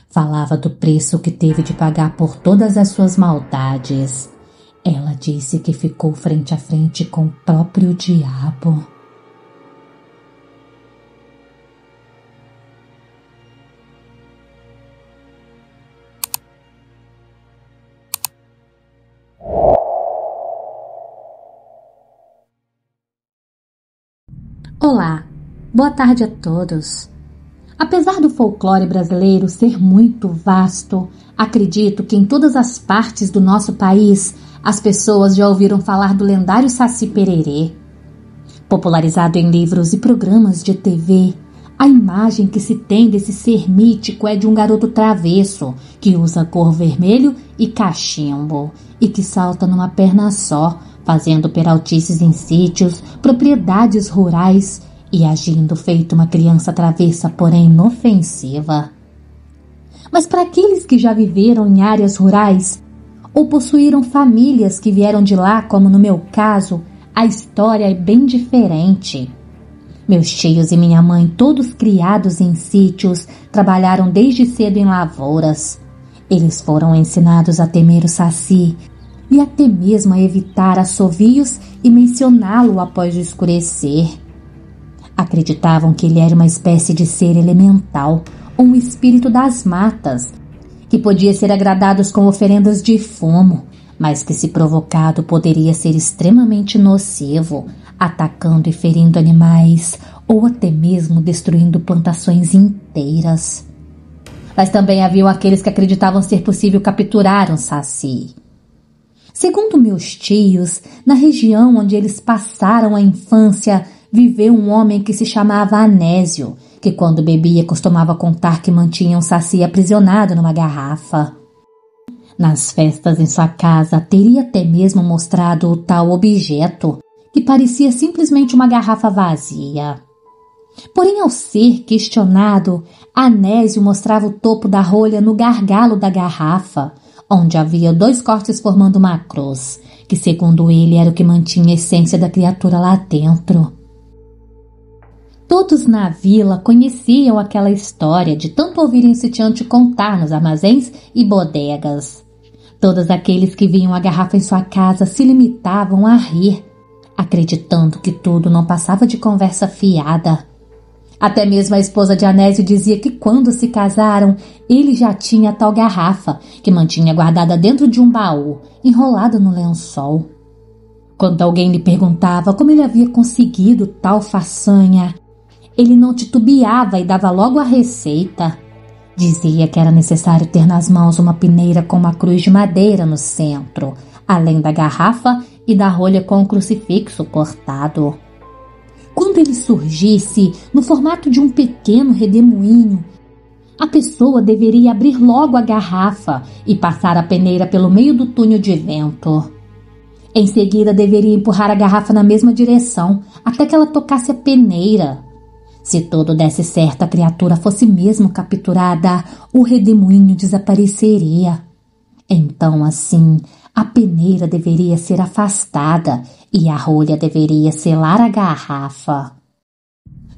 Falava do preço que teve de pagar por todas as suas maldades. Ela disse que ficou frente a frente com o próprio diabo. Olá, boa tarde a todos. Apesar do folclore brasileiro ser muito vasto, acredito que em todas as partes do nosso país as pessoas já ouviram falar do lendário Saci Pererê. Popularizado em livros e programas de TV, a imagem que se tem desse ser mítico é de um garoto travesso que usa cor vermelho e cachimbo e que salta numa perna só, fazendo peraltices em sítios, propriedades rurais e agindo feito uma criança travessa, porém inofensiva. Mas para aqueles que já viveram em áreas rurais ou possuíram famílias que vieram de lá, como no meu caso, a história é bem diferente. Meus tios e minha mãe, todos criados em sítios, trabalharam desde cedo em lavouras. Eles foram ensinados a temer o saci e até mesmo a evitar assovios e mencioná-lo após o escurecer. Acreditavam que ele era uma espécie de ser elemental ou um espírito das matas, que podia ser agradado com oferendas de fumo, mas que, se provocado, poderia ser extremamente nocivo, atacando e ferindo animais ou até mesmo destruindo plantações inteiras. Mas também haviam aqueles que acreditavam ser possível capturar um saci. Segundo meus tios, na região onde eles passaram a infância, viveu um homem que se chamava Anésio, que quando bebia costumava contar que mantinha um saci aprisionado numa garrafa. Nas festas em sua casa, teria até mesmo mostrado o tal objeto, que parecia simplesmente uma garrafa vazia. Porém, ao ser questionado, Anésio mostrava o topo da rolha no gargalo da garrafa, onde havia 2 cortes formando uma cruz, que segundo ele era o que mantinha a essência da criatura lá dentro. Todos na vila conheciam aquela história de tanto ouvirem o sitiante contar nos armazéns e bodegas. Todos aqueles que viam a garrafa em sua casa se limitavam a rir, acreditando que tudo não passava de conversa fiada. Até mesmo a esposa de Anésio dizia que quando se casaram, ele já tinha a tal garrafa, que mantinha guardada dentro de um baú, enrolada no lençol. Quando alguém lhe perguntava como ele havia conseguido tal façanha, ele não titubeava e dava logo a receita. Dizia que era necessário ter nas mãos uma peneira com uma cruz de madeira no centro, além da garrafa e da rolha com um crucifixo cortado. Quando ele surgisse no formato de um pequeno redemoinho, a pessoa deveria abrir logo a garrafa e passar a peneira pelo meio do túnel de vento. Em seguida, deveria empurrar a garrafa na mesma direção até que ela tocasse a peneira. Se tudo desse certo, a criatura fosse mesmo capturada, o redemoinho desapareceria. Então, assim, a peneira deveria ser afastada e a rolha deveria selar a garrafa.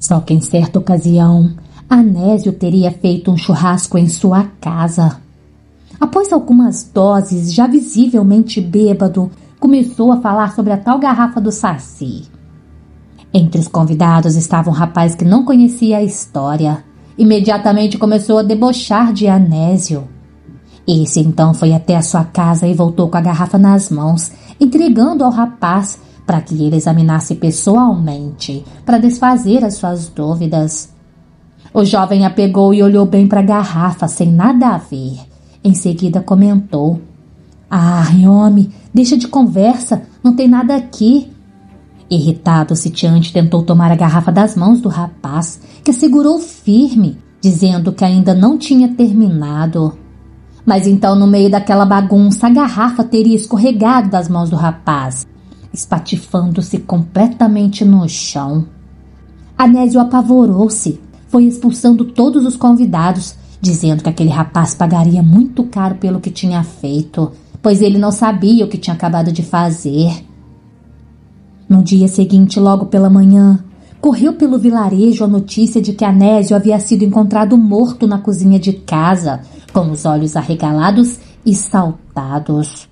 Só que em certa ocasião, Anésio teria feito um churrasco em sua casa. Após algumas doses, já visivelmente bêbado, começou a falar sobre a tal garrafa do saci. Entre os convidados estava um rapaz que não conhecia a história. Imediatamente começou a debochar de Anésio. Esse então foi até a sua casa e voltou com a garrafa nas mãos, entregando ao rapaz para que ele examinasse pessoalmente, para desfazer as suas dúvidas. O jovem a pegou e olhou bem para a garrafa, sem nada a ver. Em seguida comentou: "Ai, homem, deixa de conversa, não tem nada aqui." Irritado, o sitiante tentou tomar a garrafa das mãos do rapaz, que a segurou firme, dizendo que ainda não tinha terminado. Mas então, no meio daquela bagunça, a garrafa teria escorregado das mãos do rapaz, espatifando-se completamente no chão. Anésio apavorou-se, foi expulsando todos os convidados, dizendo que aquele rapaz pagaria muito caro pelo que tinha feito, pois ele não sabia o que tinha acabado de fazer. No dia seguinte, logo pela manhã, correu pelo vilarejo a notícia de que Anésio havia sido encontrado morto na cozinha de casa, com os olhos arregalados e saltados.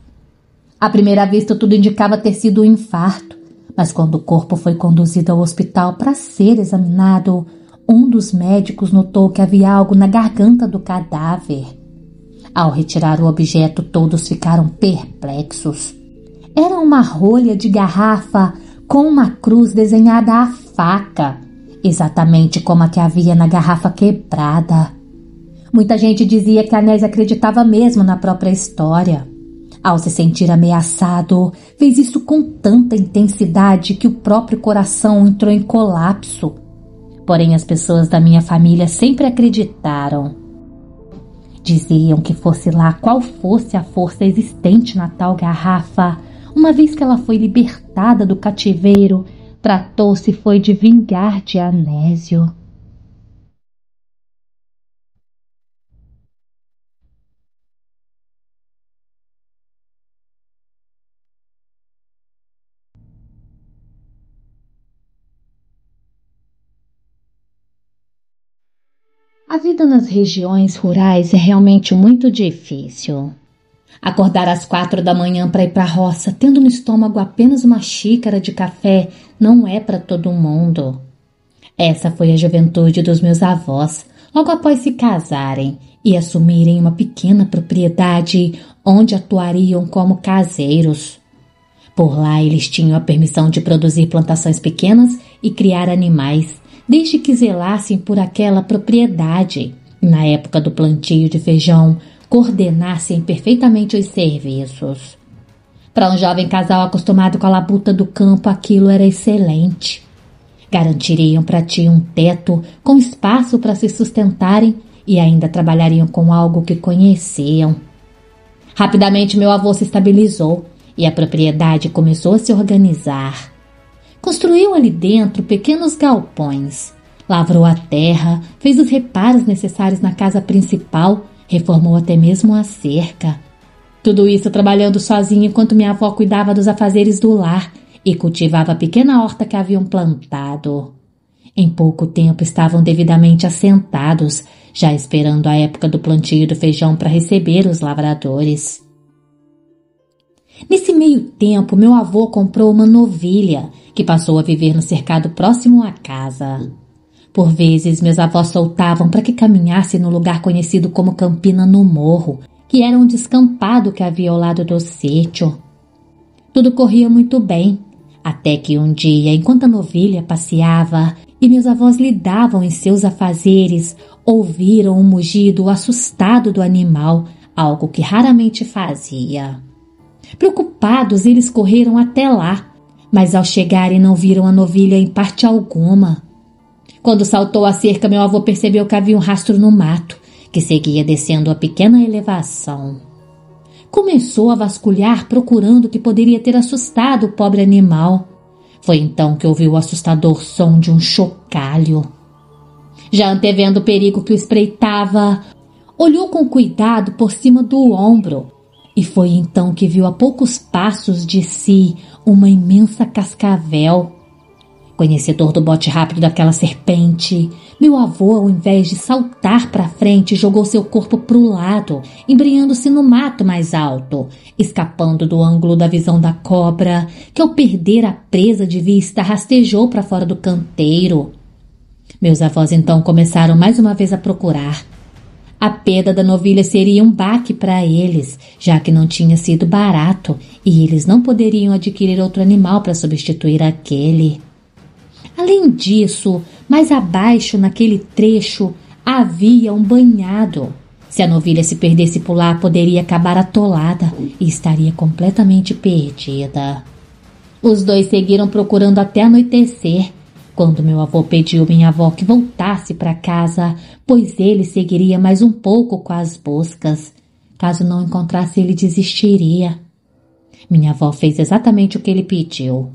À primeira vista, tudo indicava ter sido um infarto, mas quando o corpo foi conduzido ao hospital para ser examinado, um dos médicos notou que havia algo na garganta do cadáver. Ao retirar o objeto, todos ficaram perplexos. Era uma rolha de garrafa com uma cruz desenhada à faca, exatamente como a que havia na garrafa quebrada. Muita gente dizia que Anésio acreditava mesmo na própria história. Ao se sentir ameaçado, fez isso com tanta intensidade que o próprio coração entrou em colapso. Porém, as pessoas da minha família sempre acreditaram. Diziam que fosse lá qual fosse a força existente na tal garrafa, uma vez que ela foi libertada do cativeiro, tratou-se foi de vingar de Anésio. A vida nas regiões rurais é realmente muito difícil. Acordar às 4 da manhã para ir para a roça, tendo no estômago apenas uma xícara de café, não é para todo mundo. Essa foi a juventude dos meus avós, logo após se casarem e assumirem uma pequena propriedade onde atuariam como caseiros. Por lá eles tinham a permissão de produzir plantações pequenas e criar animais, desde que zelassem por aquela propriedade. Na época do plantio de feijão, coordenassem perfeitamente os serviços. Para um jovem casal acostumado com a labuta do campo, aquilo era excelente. Garantiriam para ti um teto com espaço para se sustentarem e ainda trabalhariam com algo que conheciam. Rapidamente meu avô se estabilizou e a propriedade começou a se organizar. Construiu ali dentro pequenos galpões, lavrou a terra, fez os reparos necessários na casa principal, reformou até mesmo a cerca. Tudo isso trabalhando sozinho enquanto minha avó cuidava dos afazeres do lar e cultivava a pequena horta que haviam plantado. Em pouco tempo estavam devidamente assentados, já esperando a época do plantio do feijão para receber os lavradores. Nesse meio tempo, meu avô comprou uma novilha, que passou a viver no cercado próximo à casa. Por vezes, meus avós soltavam para que caminhasse no lugar conhecido como Campina no Morro, que era um descampado que havia ao lado do sítio. Tudo corria muito bem, até que um dia, enquanto a novilha passeava e meus avós lidavam em seus afazeres, ouviram um mugido assustado do animal, algo que raramente fazia. Preocupados, eles correram até lá, mas ao chegarem não viram a novilha em parte alguma. Quando saltou a cerca, meu avô percebeu que havia um rastro no mato, que seguia descendo a pequena elevação. Começou a vasculhar procurando o que poderia ter assustado o pobre animal. Foi então que ouviu o assustador som de um chocalho. Já antevendo o perigo que o espreitava, olhou com cuidado por cima do ombro e foi então que viu a poucos passos de si uma imensa cascavel. Conhecedor do bote rápido daquela serpente, meu avô, ao invés de saltar para frente, jogou seu corpo para o lado, embrenhando-se no mato mais alto, escapando do ângulo da visão da cobra, que ao perder a presa de vista rastejou para fora do canteiro. Meus avós então começaram mais uma vez a procurar. A perda da novilha seria um baque para eles, já que não tinha sido barato e eles não poderiam adquirir outro animal para substituir aquele. Além disso, mais abaixo naquele trecho havia um banhado. Se a novilha se perdesse por lá, poderia acabar atolada e estaria completamente perdida. Os dois seguiram procurando até anoitecer, quando meu avô pediu minha avó que voltasse para casa, pois ele seguiria mais um pouco com as buscas. Caso não encontrasse, ele desistiria. Minha avó fez exatamente o que ele pediu.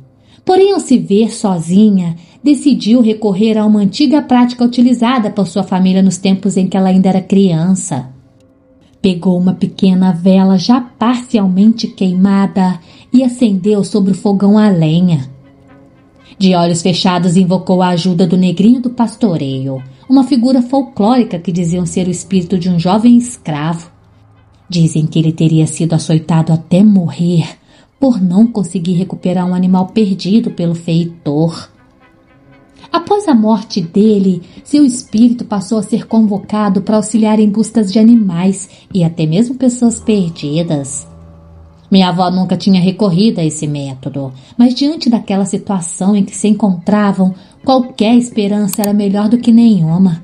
Porém, ao se ver sozinha, decidiu recorrer a uma antiga prática utilizada por sua família nos tempos em que ela ainda era criança. Pegou uma pequena vela já parcialmente queimada e acendeu sobre o fogão a lenha. De olhos fechados invocou a ajuda do negrinho do pastoreio, uma figura folclórica que diziam ser o espírito de um jovem escravo. Dizem que ele teria sido açoitado até morrer por não conseguir recuperar um animal perdido pelo feitor. Após a morte dele, seu espírito passou a ser convocado para auxiliar em buscas de animais e até mesmo pessoas perdidas. Minha avó nunca tinha recorrido a esse método, mas diante daquela situação em que se encontravam, qualquer esperança era melhor do que nenhuma.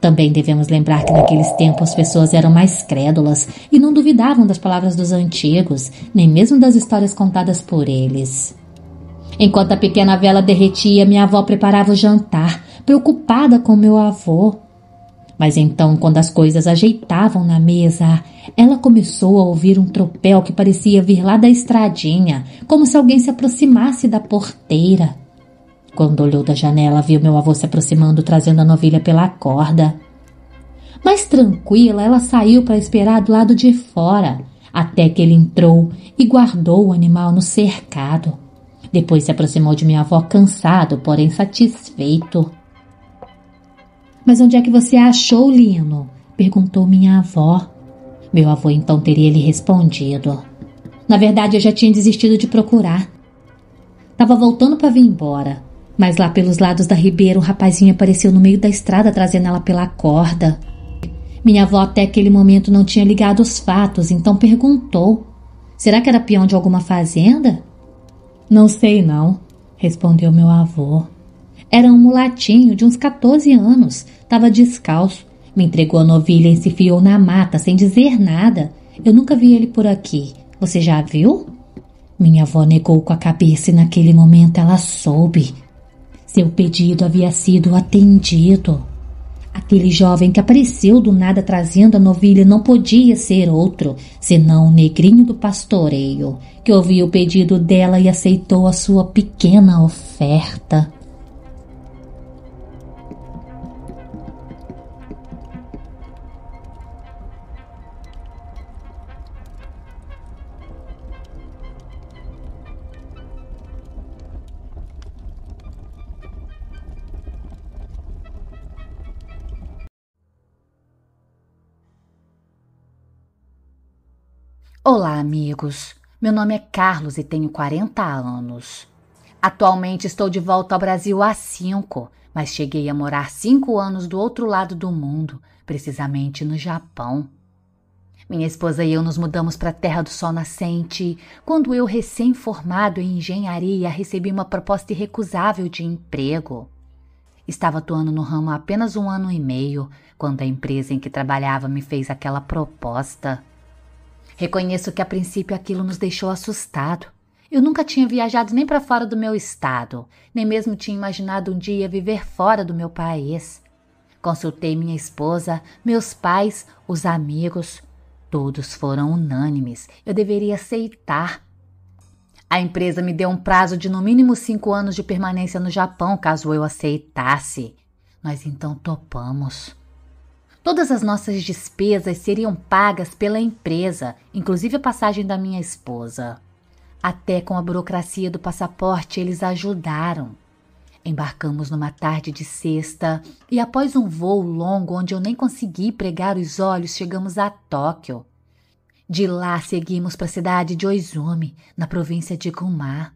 Também devemos lembrar que naqueles tempos as pessoas eram mais crédulas e não duvidavam das palavras dos antigos, nem mesmo das histórias contadas por eles. Enquanto a pequena vela derretia, minha avó preparava o jantar, preocupada com meu avô. Mas então, quando as coisas ajeitavam na mesa, ela começou a ouvir um tropel que parecia vir lá da estradinha, como se alguém se aproximasse da porteira. Quando olhou da janela, viu meu avô se aproximando, trazendo a novilha pela corda. Mais tranquila, ela saiu para esperar do lado de fora, até que ele entrou e guardou o animal no cercado. Depois se aproximou de minha avó cansado, porém satisfeito. Mas onde é que você a achou, Lino? Perguntou minha avó. Meu avô então teria lhe respondido. Na verdade, eu já tinha desistido de procurar. Estava voltando para vir embora, mas lá pelos lados da ribeira um rapazinho apareceu no meio da estrada trazendo ela pela corda. Minha avó até aquele momento não tinha ligado os fatos, então perguntou. Será que era peão de alguma fazenda? Não sei não, respondeu meu avô. Era um mulatinho de uns 14 anos, estava descalço, me entregou a novilha e se enfiou na mata sem dizer nada. Eu nunca vi ele por aqui. Você já viu? Minha avó negou com a cabeça e naquele momento ela soube. Seu pedido havia sido atendido. Aquele jovem que apareceu do nada trazendo a novilha não podia ser outro, senão o negrinho do pastoreio, que ouviu o pedido dela e aceitou a sua pequena oferta. Olá, amigos. Meu nome é Carlos e tenho 40 anos. Atualmente estou de volta ao Brasil há 5, mas cheguei a morar 5 anos do outro lado do mundo, precisamente no Japão. Minha esposa e eu nos mudamos para a Terra do Sol Nascente quando eu, recém-formado em engenharia, recebi uma proposta irrecusável de emprego. Estava atuando no ramo há apenas 1 ano e meio, quando a empresa em que trabalhava me fez aquela proposta. Reconheço que a princípio aquilo nos deixou assustado. Eu nunca tinha viajado nem para fora do meu estado, nem mesmo tinha imaginado um dia viver fora do meu país. Consultei minha esposa, meus pais, os amigos. Todos foram unânimes. Eu deveria aceitar. A empresa me deu um prazo de no mínimo 5 anos de permanência no Japão, caso eu aceitasse. Nós então topamos. Todas as nossas despesas seriam pagas pela empresa, inclusive a passagem da minha esposa. Até com a burocracia do passaporte eles ajudaram. Embarcamos numa tarde de sexta e após um voo longo onde eu nem consegui pregar os olhos, chegamos a Tóquio. De lá seguimos para a cidade de Oizumi, na província de Gunma.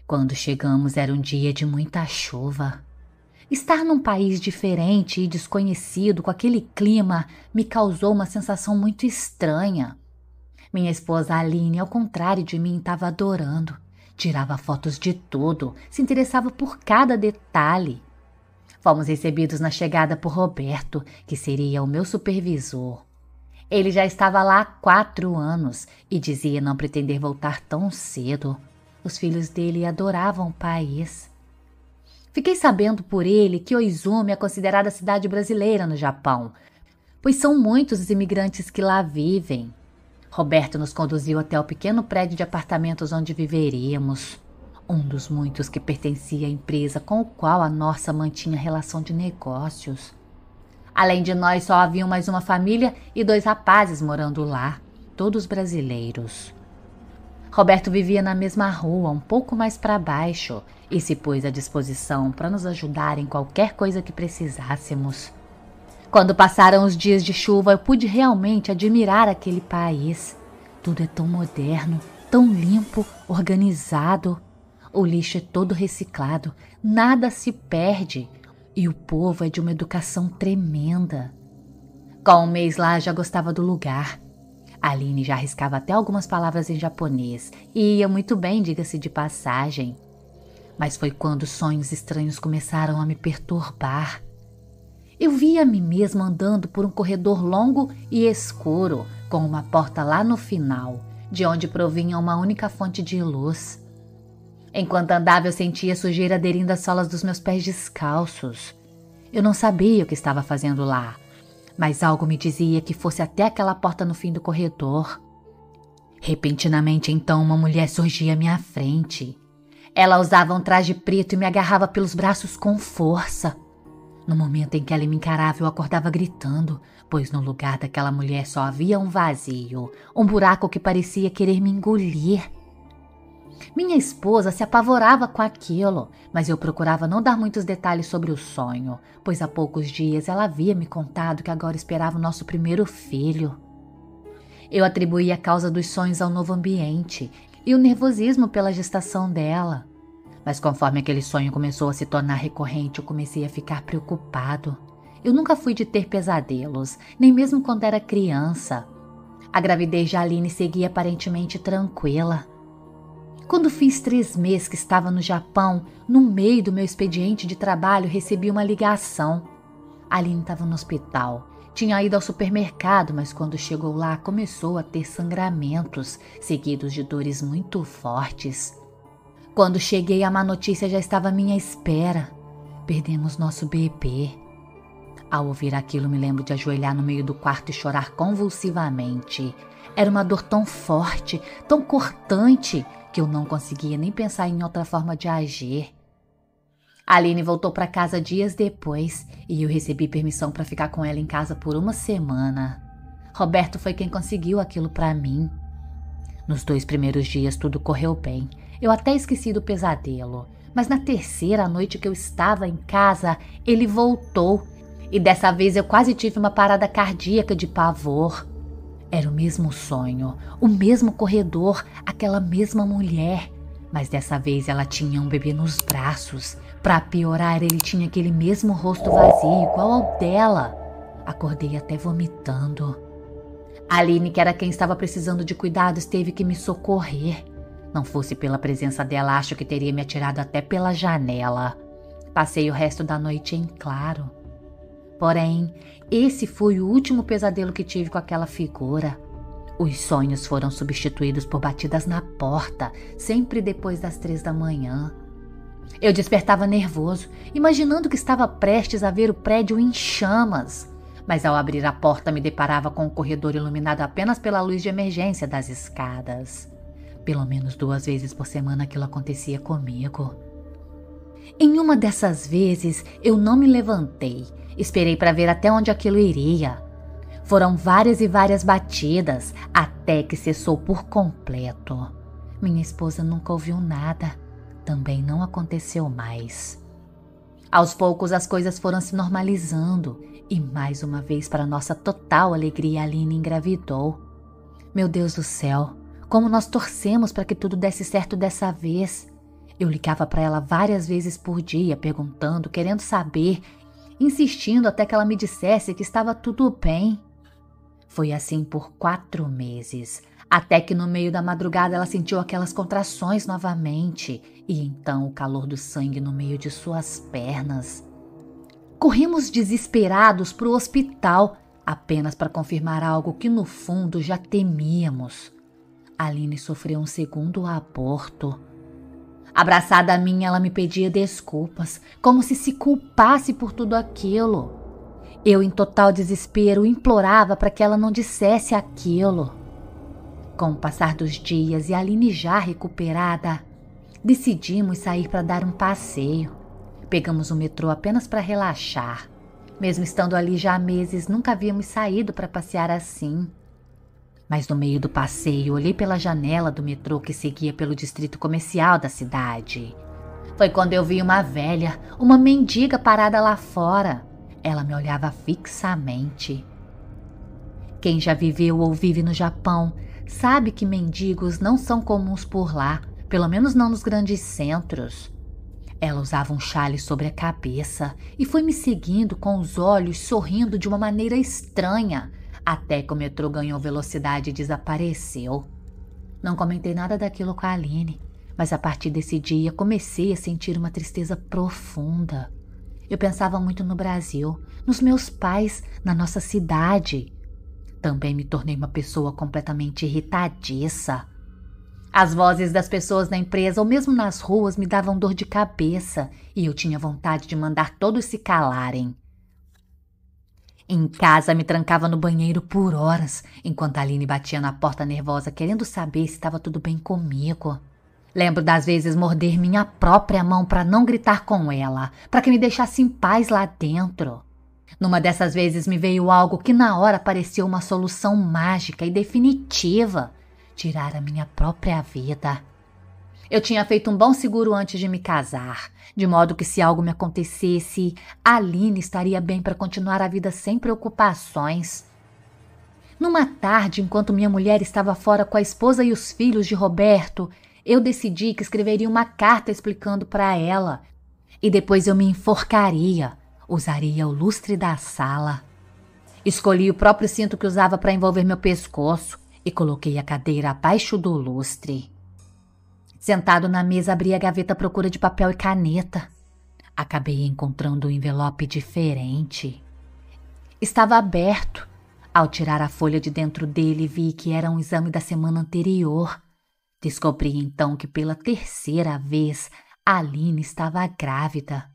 Quando chegamos era um dia de muita chuva. Estar num país diferente e desconhecido com aquele clima me causou uma sensação muito estranha. Minha esposa Aline, ao contrário de mim, estava adorando. Tirava fotos de tudo, se interessava por cada detalhe. Fomos recebidos na chegada por Roberto, que seria o meu supervisor. Ele já estava lá há 4 anos e dizia não pretender voltar tão cedo. Os filhos dele adoravam o país. Fiquei sabendo por ele que Oizumi é considerada a cidade brasileira no Japão, pois são muitos os imigrantes que lá vivem. Roberto nos conduziu até o pequeno prédio de apartamentos onde viveríamos, um dos muitos que pertencia à empresa com o qual a nossa mantinha relação de negócios. Além de nós, só havia mais uma família e 2 rapazes morando lá, todos brasileiros. Roberto vivia na mesma rua, um pouco mais para baixo, e se pôs à disposição para nos ajudar em qualquer coisa que precisássemos. Quando passaram os dias de chuva, eu pude realmente admirar aquele país. Tudo é tão moderno, tão limpo, organizado. O lixo é todo reciclado, nada se perde. E o povo é de uma educação tremenda. Com um mês lá, já gostava do lugar. A Aline já arriscava até algumas palavras em japonês e ia muito bem, diga-se de passagem. Mas foi quando sonhos estranhos começaram a me perturbar. Eu via a mim mesma andando por um corredor longo e escuro, com uma porta lá no final, de onde provinha uma única fonte de luz. Enquanto andava, eu sentia sujeira aderindo às solas dos meus pés descalços. Eu não sabia o que estava fazendo lá, mas algo me dizia que fosse até aquela porta no fim do corredor. Repentinamente, então, uma mulher surgia à minha frente. Ela usava um traje preto e me agarrava pelos braços com força. No momento em que ela me encarava, eu acordava gritando, pois no lugar daquela mulher só havia um vazio, um buraco que parecia querer me engolir. Minha esposa se apavorava com aquilo, mas eu procurava não dar muitos detalhes sobre o sonho, pois há poucos dias ela havia me contado que agora esperava o nosso primeiro filho. Eu atribuía a causa dos sonhos ao novo ambiente e o nervosismo pela gestação dela. Mas conforme aquele sonho começou a se tornar recorrente, eu comecei a ficar preocupado. Eu nunca fui de ter pesadelos, nem mesmo quando era criança. A gravidez de Aline seguia aparentemente tranquila. Quando fiz 3 meses que estava no Japão, no meio do meu expediente de trabalho, recebi uma ligação. A Aline estava no hospital. Tinha ido ao supermercado, mas quando chegou lá, começou a ter sangramentos, seguidos de dores muito fortes. Quando cheguei, a má notícia já estava à minha espera. Perdemos nosso bebê. Ao ouvir aquilo, me lembro de ajoelhar no meio do quarto e chorar convulsivamente. Era uma dor tão forte, tão cortante, que eu não conseguia nem pensar em outra forma de agir. A Aline voltou para casa dias depois e eu recebi permissão para ficar com ela em casa por 1 semana. Roberto foi quem conseguiu aquilo para mim. Nos 2 primeiros dias tudo correu bem. Eu até esqueci do pesadelo, mas na 3ª noite que eu estava em casa, ele voltou e dessa vez eu quase tive uma parada cardíaca de pavor. Era o mesmo sonho, o mesmo corredor, aquela mesma mulher, mas dessa vez ela tinha um bebê nos braços. Para piorar, ele tinha aquele mesmo rosto vazio, igual ao dela. Acordei até vomitando. A Aline, que era quem estava precisando de cuidados, teve que me socorrer. Não fosse pela presença dela, acho que teria me atirado até pela janela. Passei o resto da noite em claro. Porém, esse foi o último pesadelo que tive com aquela figura. Os sonhos foram substituídos por batidas na porta, sempre depois das 3 da manhã. Eu despertava nervoso, imaginando que estava prestes a ver o prédio em chamas. Mas ao abrir a porta me deparava com o corredor iluminado apenas pela luz de emergência das escadas. Pelo menos 2 vezes por semana aquilo acontecia comigo. Em uma dessas vezes, eu não me levantei. Esperei para ver até onde aquilo iria. Foram várias e várias batidas, até que cessou por completo. Minha esposa nunca ouviu nada. Também não aconteceu mais. Aos poucos as coisas foram se normalizando e mais uma vez, para nossa total alegria, a Aline engravidou. Meu Deus do céu, como nós torcemos para que tudo desse certo dessa vez. Eu ligava para ela várias vezes por dia, perguntando, querendo saber, insistindo até que ela me dissesse que estava tudo bem. Foi assim por 4 meses, até que no meio da madrugada ela sentiu aquelas contrações novamente e então o calor do sangue no meio de suas pernas. Corrimos desesperados para o hospital, apenas para confirmar algo que no fundo já temíamos. A Aline sofreu um 2º aborto. Abraçada a mim, ela me pedia desculpas, como se culpasse por tudo aquilo. Eu, em total desespero, implorava para que ela não dissesse aquilo. Com o passar dos dias e a Aline já recuperada, decidimos sair para dar um passeio. Pegamos o metrô apenas para relaxar. Mesmo estando ali já há meses, nunca havíamos saído para passear assim. Mas no meio do passeio, olhei pela janela do metrô que seguia pelo distrito comercial da cidade. Foi quando eu vi uma velha, uma mendiga parada lá fora. Ela me olhava fixamente. Quem já viveu ou vive no Japão sabe que mendigos não são comuns por lá, pelo menos não nos grandes centros. Ela usava um chale sobre a cabeça e foi me seguindo com os olhos sorrindo de uma maneira estranha, até que o metrô ganhou velocidade e desapareceu. Não comentei nada daquilo com a Aline, mas a partir desse dia comecei a sentir uma tristeza profunda. Eu pensava muito no Brasil, nos meus pais, na nossa cidade. Também me tornei uma pessoa completamente irritadiça. As vozes das pessoas na empresa ou mesmo nas ruas me davam dor de cabeça e eu tinha vontade de mandar todos se calarem. Em casa, me trancava no banheiro por horas, enquanto a Aline batia na porta nervosa, querendo saber se estava tudo bem comigo. Lembro das vezes morder minha própria mão para não gritar com ela, para que me deixasse em paz lá dentro. Numa dessas vezes me veio algo que na hora pareceu uma solução mágica e definitiva: tirar a minha própria vida. Eu tinha feito um bom seguro antes de me casar, de modo que se algo me acontecesse, a Aline estaria bem para continuar a vida sem preocupações. Numa tarde, enquanto minha mulher estava fora com a esposa e os filhos de Roberto, eu decidi que escreveria uma carta explicando para ela, e depois eu me enforcaria, usaria o lustre da sala. Escolhi o próprio cinto que usava para envolver meu pescoço e coloquei a cadeira abaixo do lustre. Sentado na mesa, abri a gaveta à procura de papel e caneta. Acabei encontrando um envelope diferente. Estava aberto. Ao tirar a folha de dentro dele, vi que era um exame da semana anterior. Descobri então que pela terceira vez a Aline estava grávida.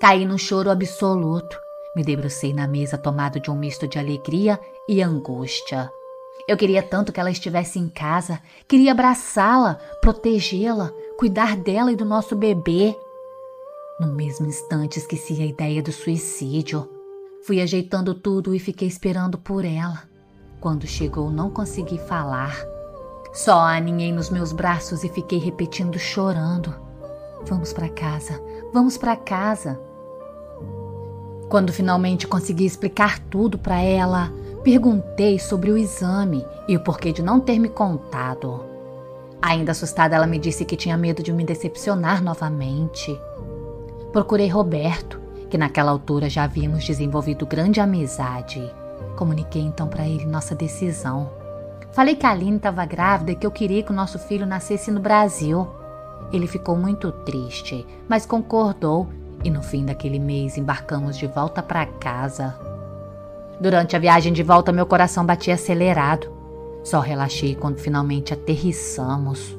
Caí num choro absoluto. Me debrucei na mesa tomado de um misto de alegria e angústia. Eu queria tanto que ela estivesse em casa, queria abraçá-la, protegê-la, cuidar dela e do nosso bebê. No mesmo instante esqueci a ideia do suicídio. Fui ajeitando tudo e fiquei esperando por ela. Quando chegou, não consegui falar. Só a aninhei nos meus braços e fiquei repetindo chorando: vamos para casa, vamos para casa. Quando finalmente consegui explicar tudo para ela, perguntei sobre o exame e o porquê de não ter me contado. Ainda assustada, ela me disse que tinha medo de me decepcionar novamente. Procurei Roberto, que naquela altura já havíamos desenvolvido grande amizade. Comuniquei então para ele nossa decisão. Falei que a Aline estava grávida e que eu queria que o nosso filho nascesse no Brasil. Ele ficou muito triste, mas concordou e no fim daquele mês embarcamos de volta para casa. Durante a viagem de volta, meu coração batia acelerado. Só relaxei quando finalmente aterrissamos.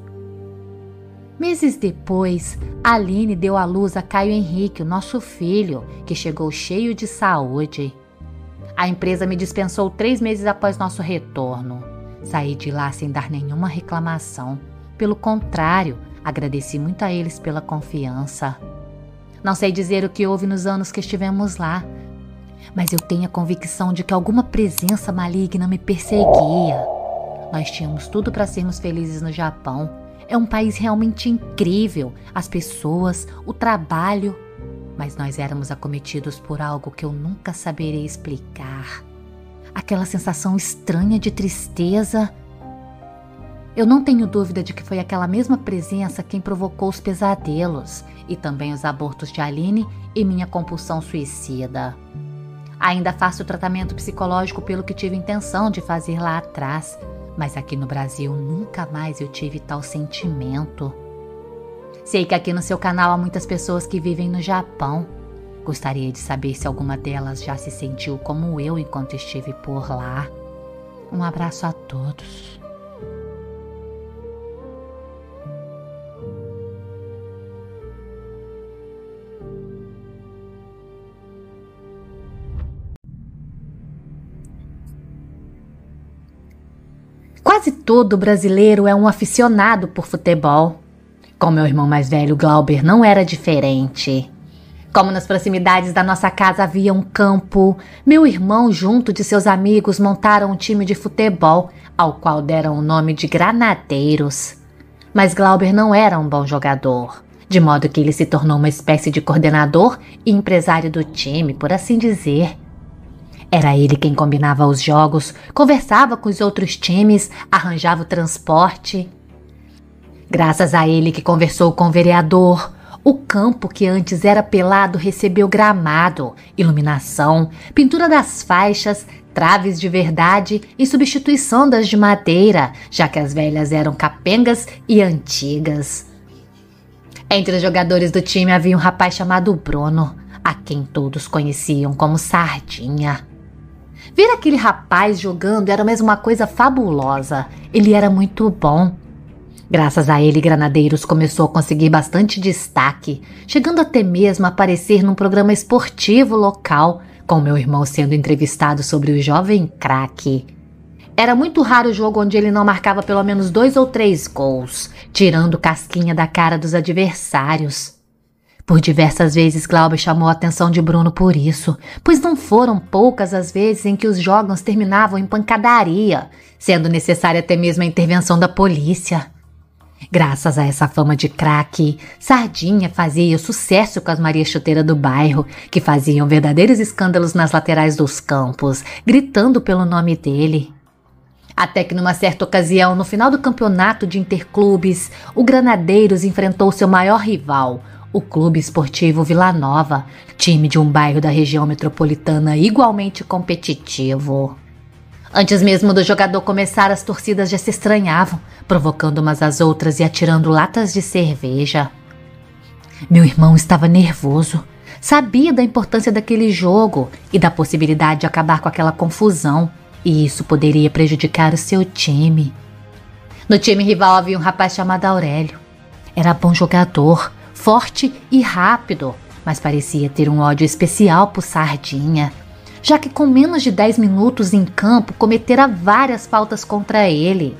Meses depois, a Aline deu à luz a Caio Henrique, o nosso filho, que chegou cheio de saúde. A empresa me dispensou 3 meses após nosso retorno. Saí de lá sem dar nenhuma reclamação. Pelo contrário, agradeci muito a eles pela confiança. Não sei dizer o que houve nos anos que estivemos lá, mas eu tenho a convicção de que alguma presença maligna me perseguia. Nós tínhamos tudo para sermos felizes no Japão. É um país realmente incrível, as pessoas, o trabalho, mas nós éramos acometidos por algo que eu nunca saberei explicar. Aquela sensação estranha de tristeza. Eu não tenho dúvida de que foi aquela mesma presença quem provocou os pesadelos e também os abortos de Aline e minha compulsão suicida. Ainda faço tratamento psicológico pelo que tive intenção de fazer lá atrás, mas aqui no Brasil nunca mais eu tive tal sentimento. Sei que aqui no seu canal há muitas pessoas que vivem no Japão. Gostaria de saber se alguma delas já se sentiu como eu enquanto estive por lá. Um abraço a todos. Quase todo brasileiro é um aficionado por futebol. Com meu irmão mais velho, Glauber, não era diferente. Como nas proximidades da nossa casa havia um campo, meu irmão, junto de seus amigos, montaram um time de futebol, ao qual deram o nome de Granadeiros. Mas Glauber não era um bom jogador, de modo que ele se tornou uma espécie de coordenador e empresário do time, por assim dizer. Era ele quem combinava os jogos, conversava com os outros times, arranjava o transporte. Graças a ele que conversou com o vereador, o campo que antes era pelado recebeu gramado, iluminação, pintura das faixas, traves de verdade e substituição das de madeira, já que as velhas eram capengas e antigas. Entre os jogadores do time havia um rapaz chamado Bruno, a quem todos conheciam como Sardinha. Ver aquele rapaz jogando era mesmo uma coisa fabulosa. Ele era muito bom. Graças a ele, Granadeiros começou a conseguir bastante destaque, chegando até mesmo a aparecer num programa esportivo local, com meu irmão sendo entrevistado sobre o jovem craque. Era muito raro o jogo onde ele não marcava pelo menos 2 ou 3 gols, tirando casquinha da cara dos adversários. Por diversas vezes, Glauber chamou a atenção de Bruno por isso, pois não foram poucas as vezes em que os jogos terminavam em pancadaria, sendo necessária até mesmo a intervenção da polícia. Graças a essa fama de craque, Sardinha fazia sucesso com as Maria Chuteira do bairro, que faziam verdadeiros escândalos nas laterais dos campos, gritando pelo nome dele. Até que numa certa ocasião, no final do campeonato de interclubes, o Granadeiros enfrentou seu maior rival, o Clube Esportivo Vila Nova, time de um bairro da região metropolitana igualmente competitivo. Antes mesmo do jogador começar, as torcidas já se estranhavam, provocando umas às outras e atirando latas de cerveja. Meu irmão estava nervoso, sabia da importância daquele jogo e da possibilidade de acabar com aquela confusão, e isso poderia prejudicar o seu time. No time rival havia um rapaz chamado Aurélio. Era bom jogador, forte e rápido, mas parecia ter um ódio especial por Sardinha, já que com menos de 10 minutos em campo cometera várias faltas contra ele.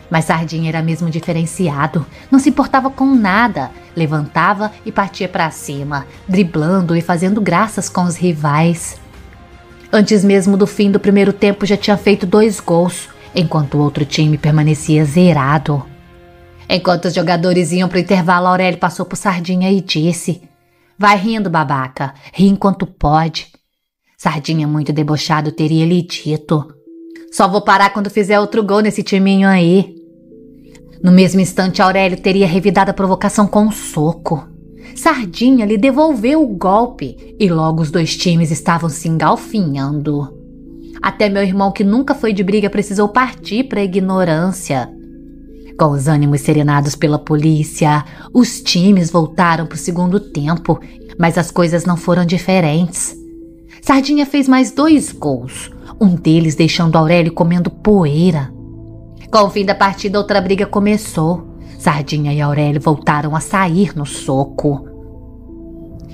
Mas Sardinha era mesmo diferenciado, não se importava com nada, levantava e partia para cima, driblando e fazendo graças com os rivais. Antes mesmo do fim do primeiro tempo já tinha feito 2 gols, enquanto o outro time permanecia zerado. Enquanto os jogadores iam para o intervalo, Aurélio passou por Sardinha e disse: "Vai rindo, babaca, ri enquanto pode." Sardinha, muito debochado, teria lhe dito: "Só vou parar quando fizer outro gol nesse timinho aí." No mesmo instante, Aurélio teria revidado a provocação com um soco. Sardinha lhe devolveu o golpe e logo os 2 times estavam se engalfinhando. Até meu irmão, que nunca foi de briga, precisou partir para a ignorância. Com os ânimos serenados pela polícia, os times voltaram para o segundo tempo, mas as coisas não foram diferentes. Sardinha fez mais 2 gols, um deles deixando Aurélio comendo poeira. Com o fim da partida, outra briga começou. Sardinha e Aurélio voltaram a sair no soco.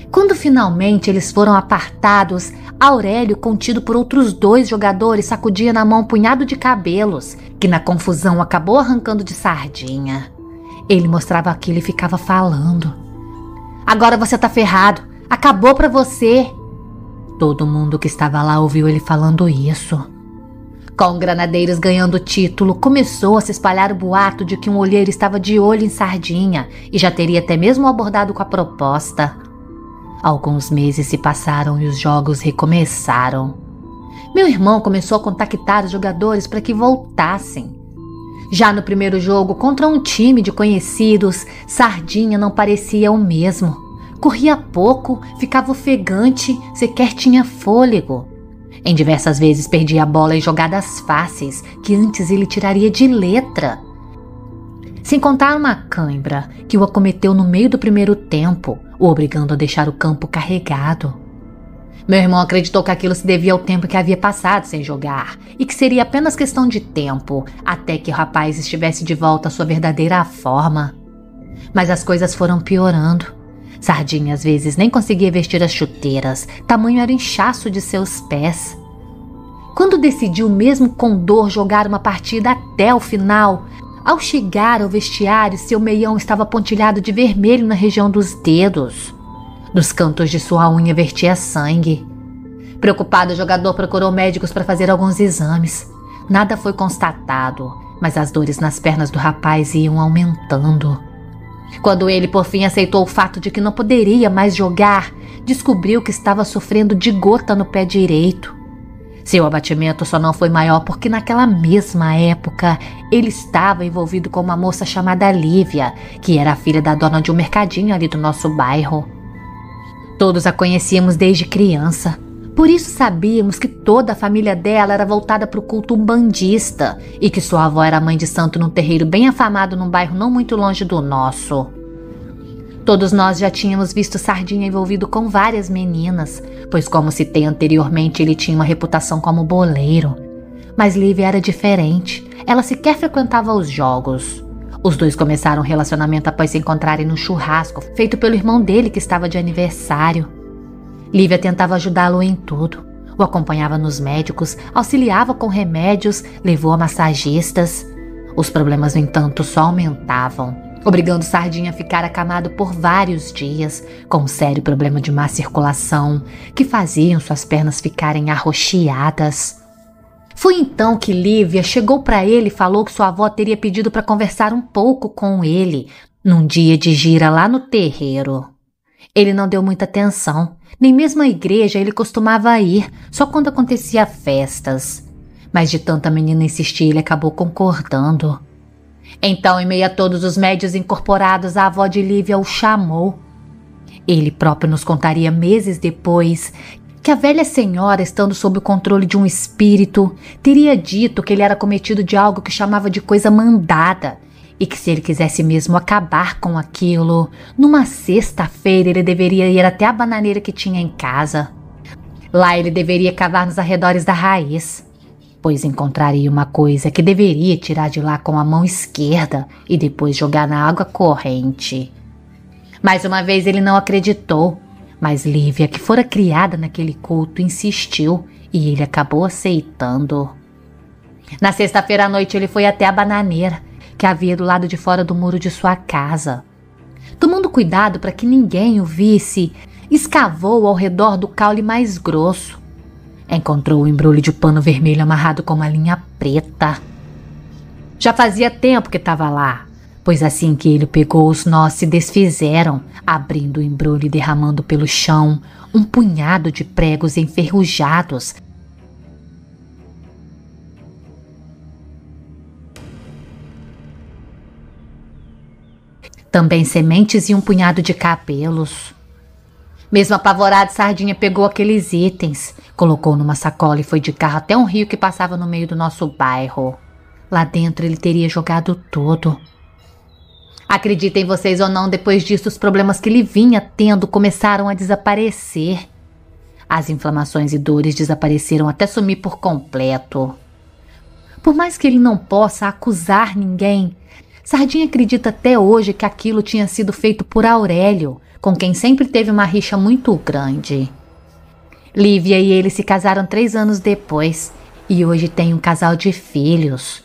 Quando finalmente eles foram apartados, Aurélio, contido por outros 2 jogadores, sacudia na mão um punhado de cabelos, que na confusão acabou arrancando de Sardinha. Ele mostrava aquilo e ficava falando: "Agora você tá ferrado, acabou pra você." Todo mundo que estava lá ouviu ele falando isso. Com Granadeiros ganhando o título, começou a se espalhar o boato de que um olheiro estava de olho em Sardinha e já teria até mesmo abordado com a proposta. Alguns meses se passaram e os jogos recomeçaram. Meu irmão começou a contactar os jogadores para que voltassem. Já no primeiro jogo, contra um time de conhecidos, Sardinha não parecia o mesmo. Corria pouco, ficava ofegante, sequer tinha fôlego. Em diversas vezes perdia a bola em jogadas fáceis, que antes ele tiraria de letra. Sem contar uma cãibra que o acometeu no meio do primeiro tempo, o obrigando a deixar o campo carregado. Meu irmão acreditou que aquilo se devia ao tempo que havia passado sem jogar e que seria apenas questão de tempo até que o rapaz estivesse de volta à sua verdadeira forma. Mas as coisas foram piorando. Sardinha às vezes nem conseguia vestir as chuteiras, tamanho era o inchaço de seus pés. Quando decidiu mesmo com dor jogar uma partida até o final, ao chegar ao vestiário, seu meião estava pontilhado de vermelho na região dos dedos. Dos cantos de sua unha vertia sangue. Preocupado, o jogador procurou médicos para fazer alguns exames. Nada foi constatado, mas as dores nas pernas do rapaz iam aumentando. Quando ele, por fim, aceitou o fato de que não poderia mais jogar, descobriu que estava sofrendo de gota no pé direito. Seu abatimento só não foi maior porque naquela mesma época ele estava envolvido com uma moça chamada Lívia, que era a filha da dona de um mercadinho ali do nosso bairro. Todos a conhecíamos desde criança, por isso sabíamos que toda a família dela era voltada para o culto umbandista e que sua avó era mãe de santo num terreiro bem afamado num bairro não muito longe do nosso. Todos nós já tínhamos visto Sardinha envolvido com várias meninas, pois como citei anteriormente, ele tinha uma reputação como boleiro. Mas Lívia era diferente, ela sequer frequentava os jogos. Os dois começaram um relacionamento após se encontrarem no churrasco, feito pelo irmão dele que estava de aniversário. Lívia tentava ajudá-lo em tudo, o acompanhava nos médicos, auxiliava com remédios, levou a massagistas. Os problemas, no entanto, só aumentavam, obrigando Sardinha a ficar acamado por vários dias, com um sério problema de má circulação, que faziam suas pernas ficarem arroxeadas. Foi então que Lívia chegou para ele e falou que sua avó teria pedido para conversar um pouco com ele, num dia de gira lá no terreiro. Ele não deu muita atenção, nem mesmo à igreja ele costumava ir, só quando acontecia festas. Mas de tanta menina insistir, ele acabou concordando. Então, em meio a todos os médios incorporados, a avó de Lívia o chamou. Ele próprio nos contaria meses depois que a velha senhora, estando sob o controle de um espírito, teria dito que ele era cometido de algo que chamava de coisa mandada e que se ele quisesse mesmo acabar com aquilo, numa sexta-feira ele deveria ir até a bananeira que tinha em casa. Lá ele deveria cavar nos arredores da raiz, pois encontraria uma coisa que deveria tirar de lá com a mão esquerda e depois jogar na água corrente. Mais uma vez ele não acreditou, mas Lívia, que fora criada naquele culto, insistiu e ele acabou aceitando. Na sexta-feira à noite ele foi até a bananeira, que havia do lado de fora do muro de sua casa. Tomando cuidado para que ninguém o visse, escavou ao redor do caule mais grosso. Encontrou o embrulho de pano vermelho amarrado com uma linha preta. Já fazia tempo que estava lá, pois assim que ele pegou, os nós se desfizeram, abrindo o embrulho e derramando pelo chão um punhado de pregos enferrujados. Também sementes e um punhado de cabelos. Mesmo apavorado, Sardinha pegou aqueles itens, colocou numa sacola e foi de carro até um rio que passava no meio do nosso bairro. Lá dentro ele teria jogado tudo. Acreditem vocês ou não, depois disso os problemas que ele vinha tendo começaram a desaparecer. As inflamações e dores desapareceram até sumir por completo. Por mais que ele não possa acusar ninguém, Sardinha acredita até hoje que aquilo tinha sido feito por Aurélio, com quem sempre teve uma rixa muito grande. Lívia e ele se casaram 3 anos depois e hoje tem um casal de filhos.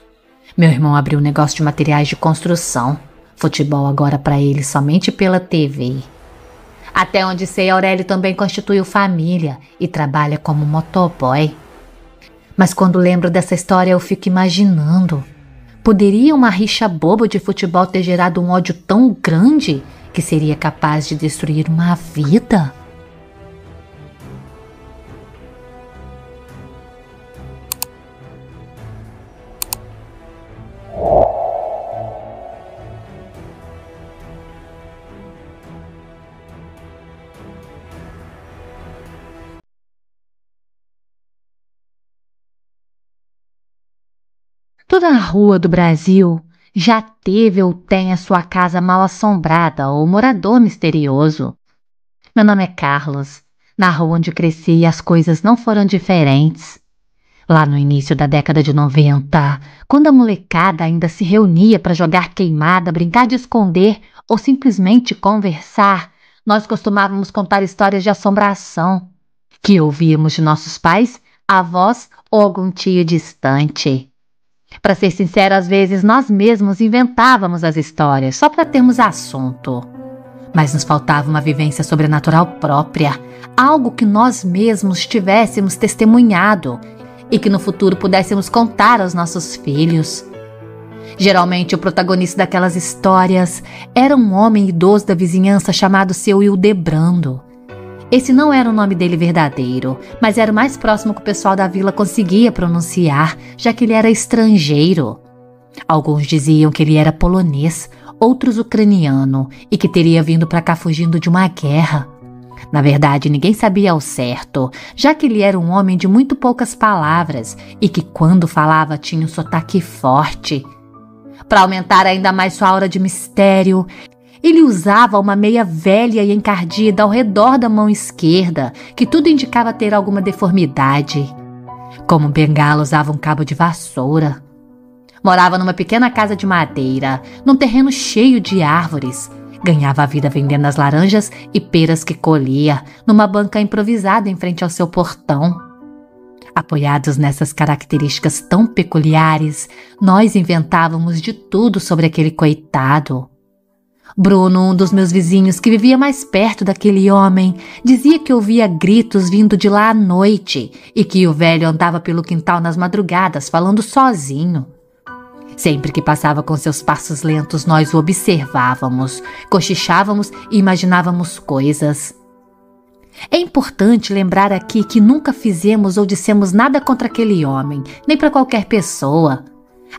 Meu irmão abriu um negócio de materiais de construção. Futebol agora para ele somente pela TV. Até onde sei, Aurélio também constituiu família e trabalha como motoboy. Mas quando lembro dessa história eu fico imaginando, poderia uma rixa boba de futebol ter gerado um ódio tão grande que seria capaz de destruir uma vida? Toda a rua do Brasil já teve ou tem a sua casa mal assombrada ou morador misterioso. Meu nome é Carlos. Na rua onde cresci as coisas não foram diferentes. Lá no início da década de 90, quando a molecada ainda se reunia para jogar queimada, brincar de esconder ou simplesmente conversar, nós costumávamos contar histórias de assombração que ouvíamos de nossos pais, avós ou algum tio distante. Para ser sincero, às vezes nós mesmos inventávamos as histórias só para termos assunto. Mas nos faltava uma vivência sobrenatural própria, algo que nós mesmos tivéssemos testemunhado e que no futuro pudéssemos contar aos nossos filhos. Geralmente o protagonista daquelas histórias era um homem idoso da vizinhança chamado seu Hildebrando. Esse não era o nome dele verdadeiro, mas era o mais próximo que o pessoal da vila conseguia pronunciar, já que ele era estrangeiro. Alguns diziam que ele era polonês, outros ucraniano, e que teria vindo para cá fugindo de uma guerra. Na verdade, ninguém sabia ao certo, já que ele era um homem de muito poucas palavras e que quando falava tinha um sotaque forte. Para aumentar ainda mais sua aura de mistério, ele usava uma meia velha e encardida ao redor da mão esquerda, que tudo indicava ter alguma deformidade. Como bengala, usava um cabo de vassoura. Morava numa pequena casa de madeira, num terreno cheio de árvores. Ganhava a vida vendendo as laranjas e peras que colhia, numa banca improvisada em frente ao seu portão. Apoiados nessas características tão peculiares, nós inventávamos de tudo sobre aquele coitado. Bruno, um dos meus vizinhos que vivia mais perto daquele homem, dizia que ouvia gritos vindo de lá à noite e que o velho andava pelo quintal nas madrugadas falando sozinho. Sempre que passava com seus passos lentos, nós o observávamos, cochichávamos e imaginávamos coisas. É importante lembrar aqui que nunca fizemos ou dissemos nada contra aquele homem, nem para qualquer pessoa.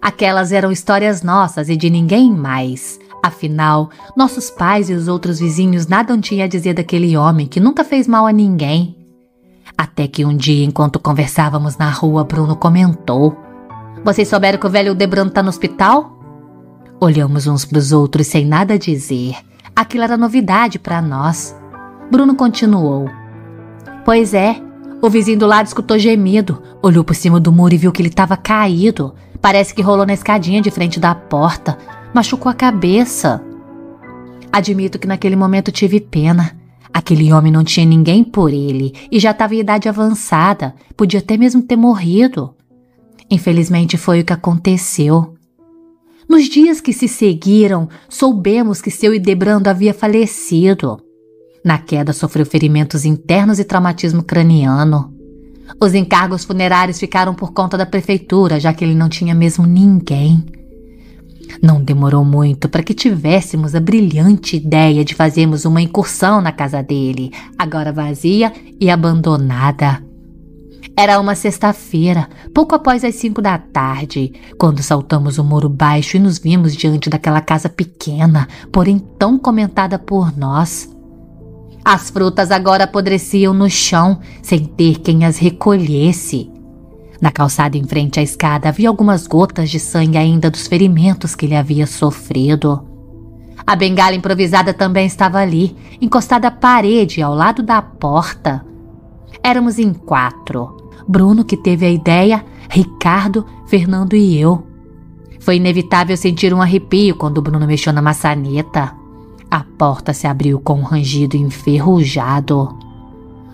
Aquelas eram histórias nossas e de ninguém mais. Afinal, nossos pais e os outros vizinhos nada tinham a dizer daquele homem que nunca fez mal a ninguém. Até que um dia, enquanto conversávamos na rua, Bruno comentou: "Vocês souberam que o velho Hildebrando tá no hospital?" Olhamos uns para os outros sem nada dizer. Aquilo era novidade para nós. Bruno continuou: "Pois é, o vizinho do lado escutou gemido, olhou por cima do muro e viu que ele estava caído. Parece que rolou na escadinha de frente da porta, machucou a cabeça." Admito que naquele momento tive pena. Aquele homem não tinha ninguém por ele e já estava em idade avançada, podia até mesmo ter morrido. Infelizmente foi o que aconteceu. Nos dias que se seguiram, soubemos que seu Hildebrando havia falecido. Na queda sofreu ferimentos internos e traumatismo craniano. Os encargos funerários ficaram por conta da prefeitura, já que ele não tinha mesmo ninguém. Não demorou muito para que tivéssemos a brilhante ideia de fazermos uma incursão na casa dele, agora vazia e abandonada. Era uma sexta-feira, pouco após as 5 da tarde, quando saltamos o muro baixo e nos vimos diante daquela casa pequena, porém tão comentada por nós. As frutas agora apodreciam no chão, sem ter quem as recolhesse. Na calçada em frente à escada havia algumas gotas de sangue ainda dos ferimentos que ele havia sofrido. A bengala improvisada também estava ali, encostada à parede, ao lado da porta. Éramos em 4. Bruno, que teve a ideia, Ricardo, Fernando e eu. Foi inevitável sentir um arrepio quando Bruno mexeu na maçaneta. A porta se abriu com um rangido enferrujado.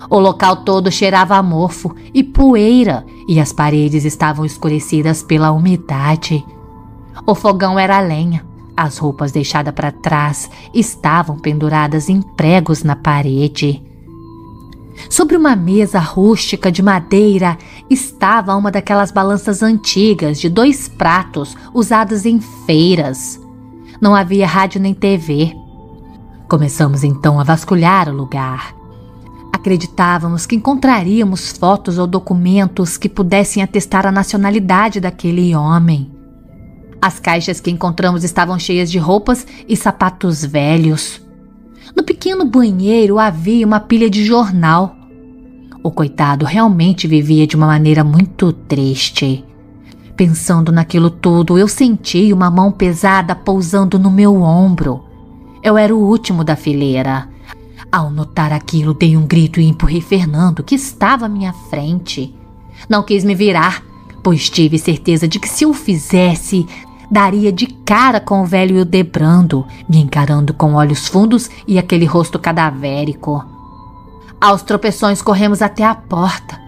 O local todo cheirava a mofo e poeira e as paredes estavam escurecidas pela umidade. O fogão era a lenha. As roupas deixadas para trás estavam penduradas em pregos na parede. Sobre uma mesa rústica de madeira estava uma daquelas balanças antigas de 2 pratos usadas em feiras. Não havia rádio nem TV. Começamos então a vasculhar o lugar. Acreditávamos que encontraríamos fotos ou documentos que pudessem atestar a nacionalidade daquele homem. As caixas que encontramos estavam cheias de roupas e sapatos velhos. No pequeno banheiro havia uma pilha de jornal. O coitado realmente vivia de uma maneira muito triste. Pensando naquilo tudo, eu senti uma mão pesada pousando no meu ombro. Eu era o último da fileira. Ao notar aquilo, dei um grito e empurrei Fernando, que estava à minha frente. Não quis me virar, pois tive certeza de que se eu fizesse, daria de cara com o velho Hildebrando, me encarando com olhos fundos e aquele rosto cadavérico. Aos tropeções corremos até a porta.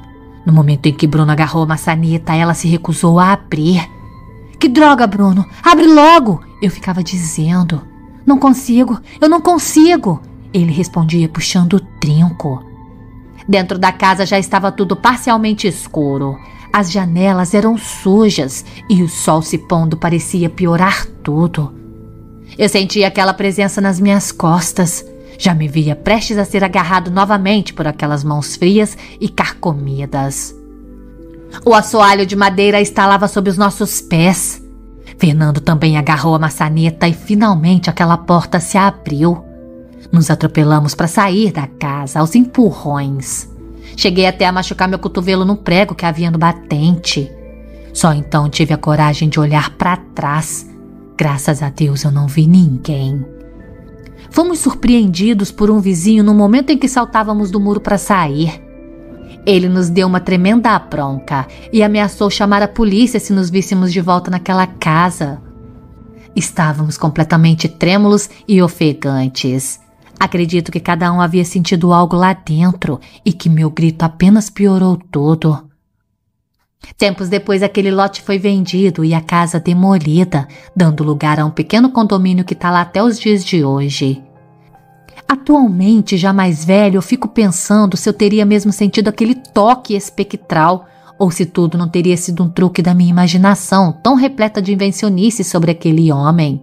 No momento em que Bruno agarrou a maçaneta, ela se recusou a abrir. "Que droga, Bruno! Abre logo!" eu ficava dizendo. Não consigo, eu não consigo, ele respondia puxando o trinco. Dentro da casa já estava tudo parcialmente escuro. As janelas eram sujas e o sol se pondo parecia piorar tudo. Eu sentia aquela presença nas minhas costas. Já me via prestes a ser agarrado novamente por aquelas mãos frias e carcomidas. O assoalho de madeira estalava sob os nossos pés. Fernando também agarrou a maçaneta e finalmente aquela porta se abriu. Nos atropelamos para sair da casa, aos empurrões. Cheguei até a machucar meu cotovelo no prego que havia no batente. Só então tive a coragem de olhar para trás. Graças a Deus eu não vi ninguém. Fomos surpreendidos por um vizinho no momento em que saltávamos do muro para sair. Ele nos deu uma tremenda bronca e ameaçou chamar a polícia se nos víssemos de volta naquela casa. Estávamos completamente trêmulos e ofegantes. Acredito que cada um havia sentido algo lá dentro e que meu grito apenas piorou tudo. Tempos depois, aquele lote foi vendido e a casa demolida, dando lugar a um pequeno condomínio que está lá até os dias de hoje. Atualmente, já mais velho, eu fico pensando se eu teria mesmo sentido aquele toque espectral ou se tudo não teria sido um truque da minha imaginação, tão repleta de invencionice sobre aquele homem.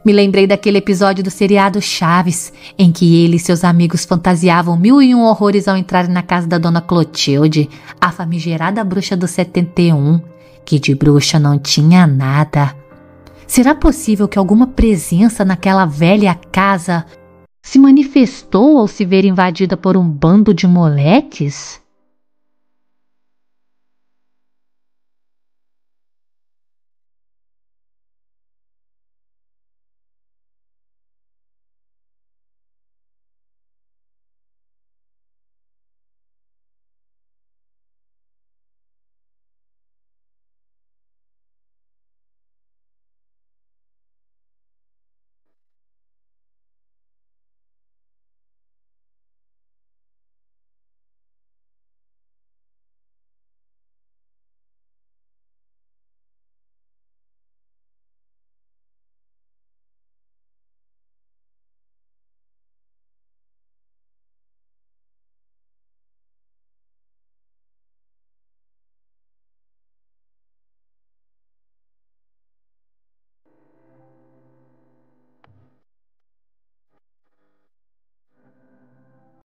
Me lembrei daquele episódio do seriado Chaves, em que ele e seus amigos fantasiavam 1001 horrores ao entrarem na casa da Dona Clotilde, a famigerada bruxa do 71, que de bruxa não tinha nada. Será possível que alguma presença naquela velha casa se manifestou ao se ver invadida por um bando de moleques?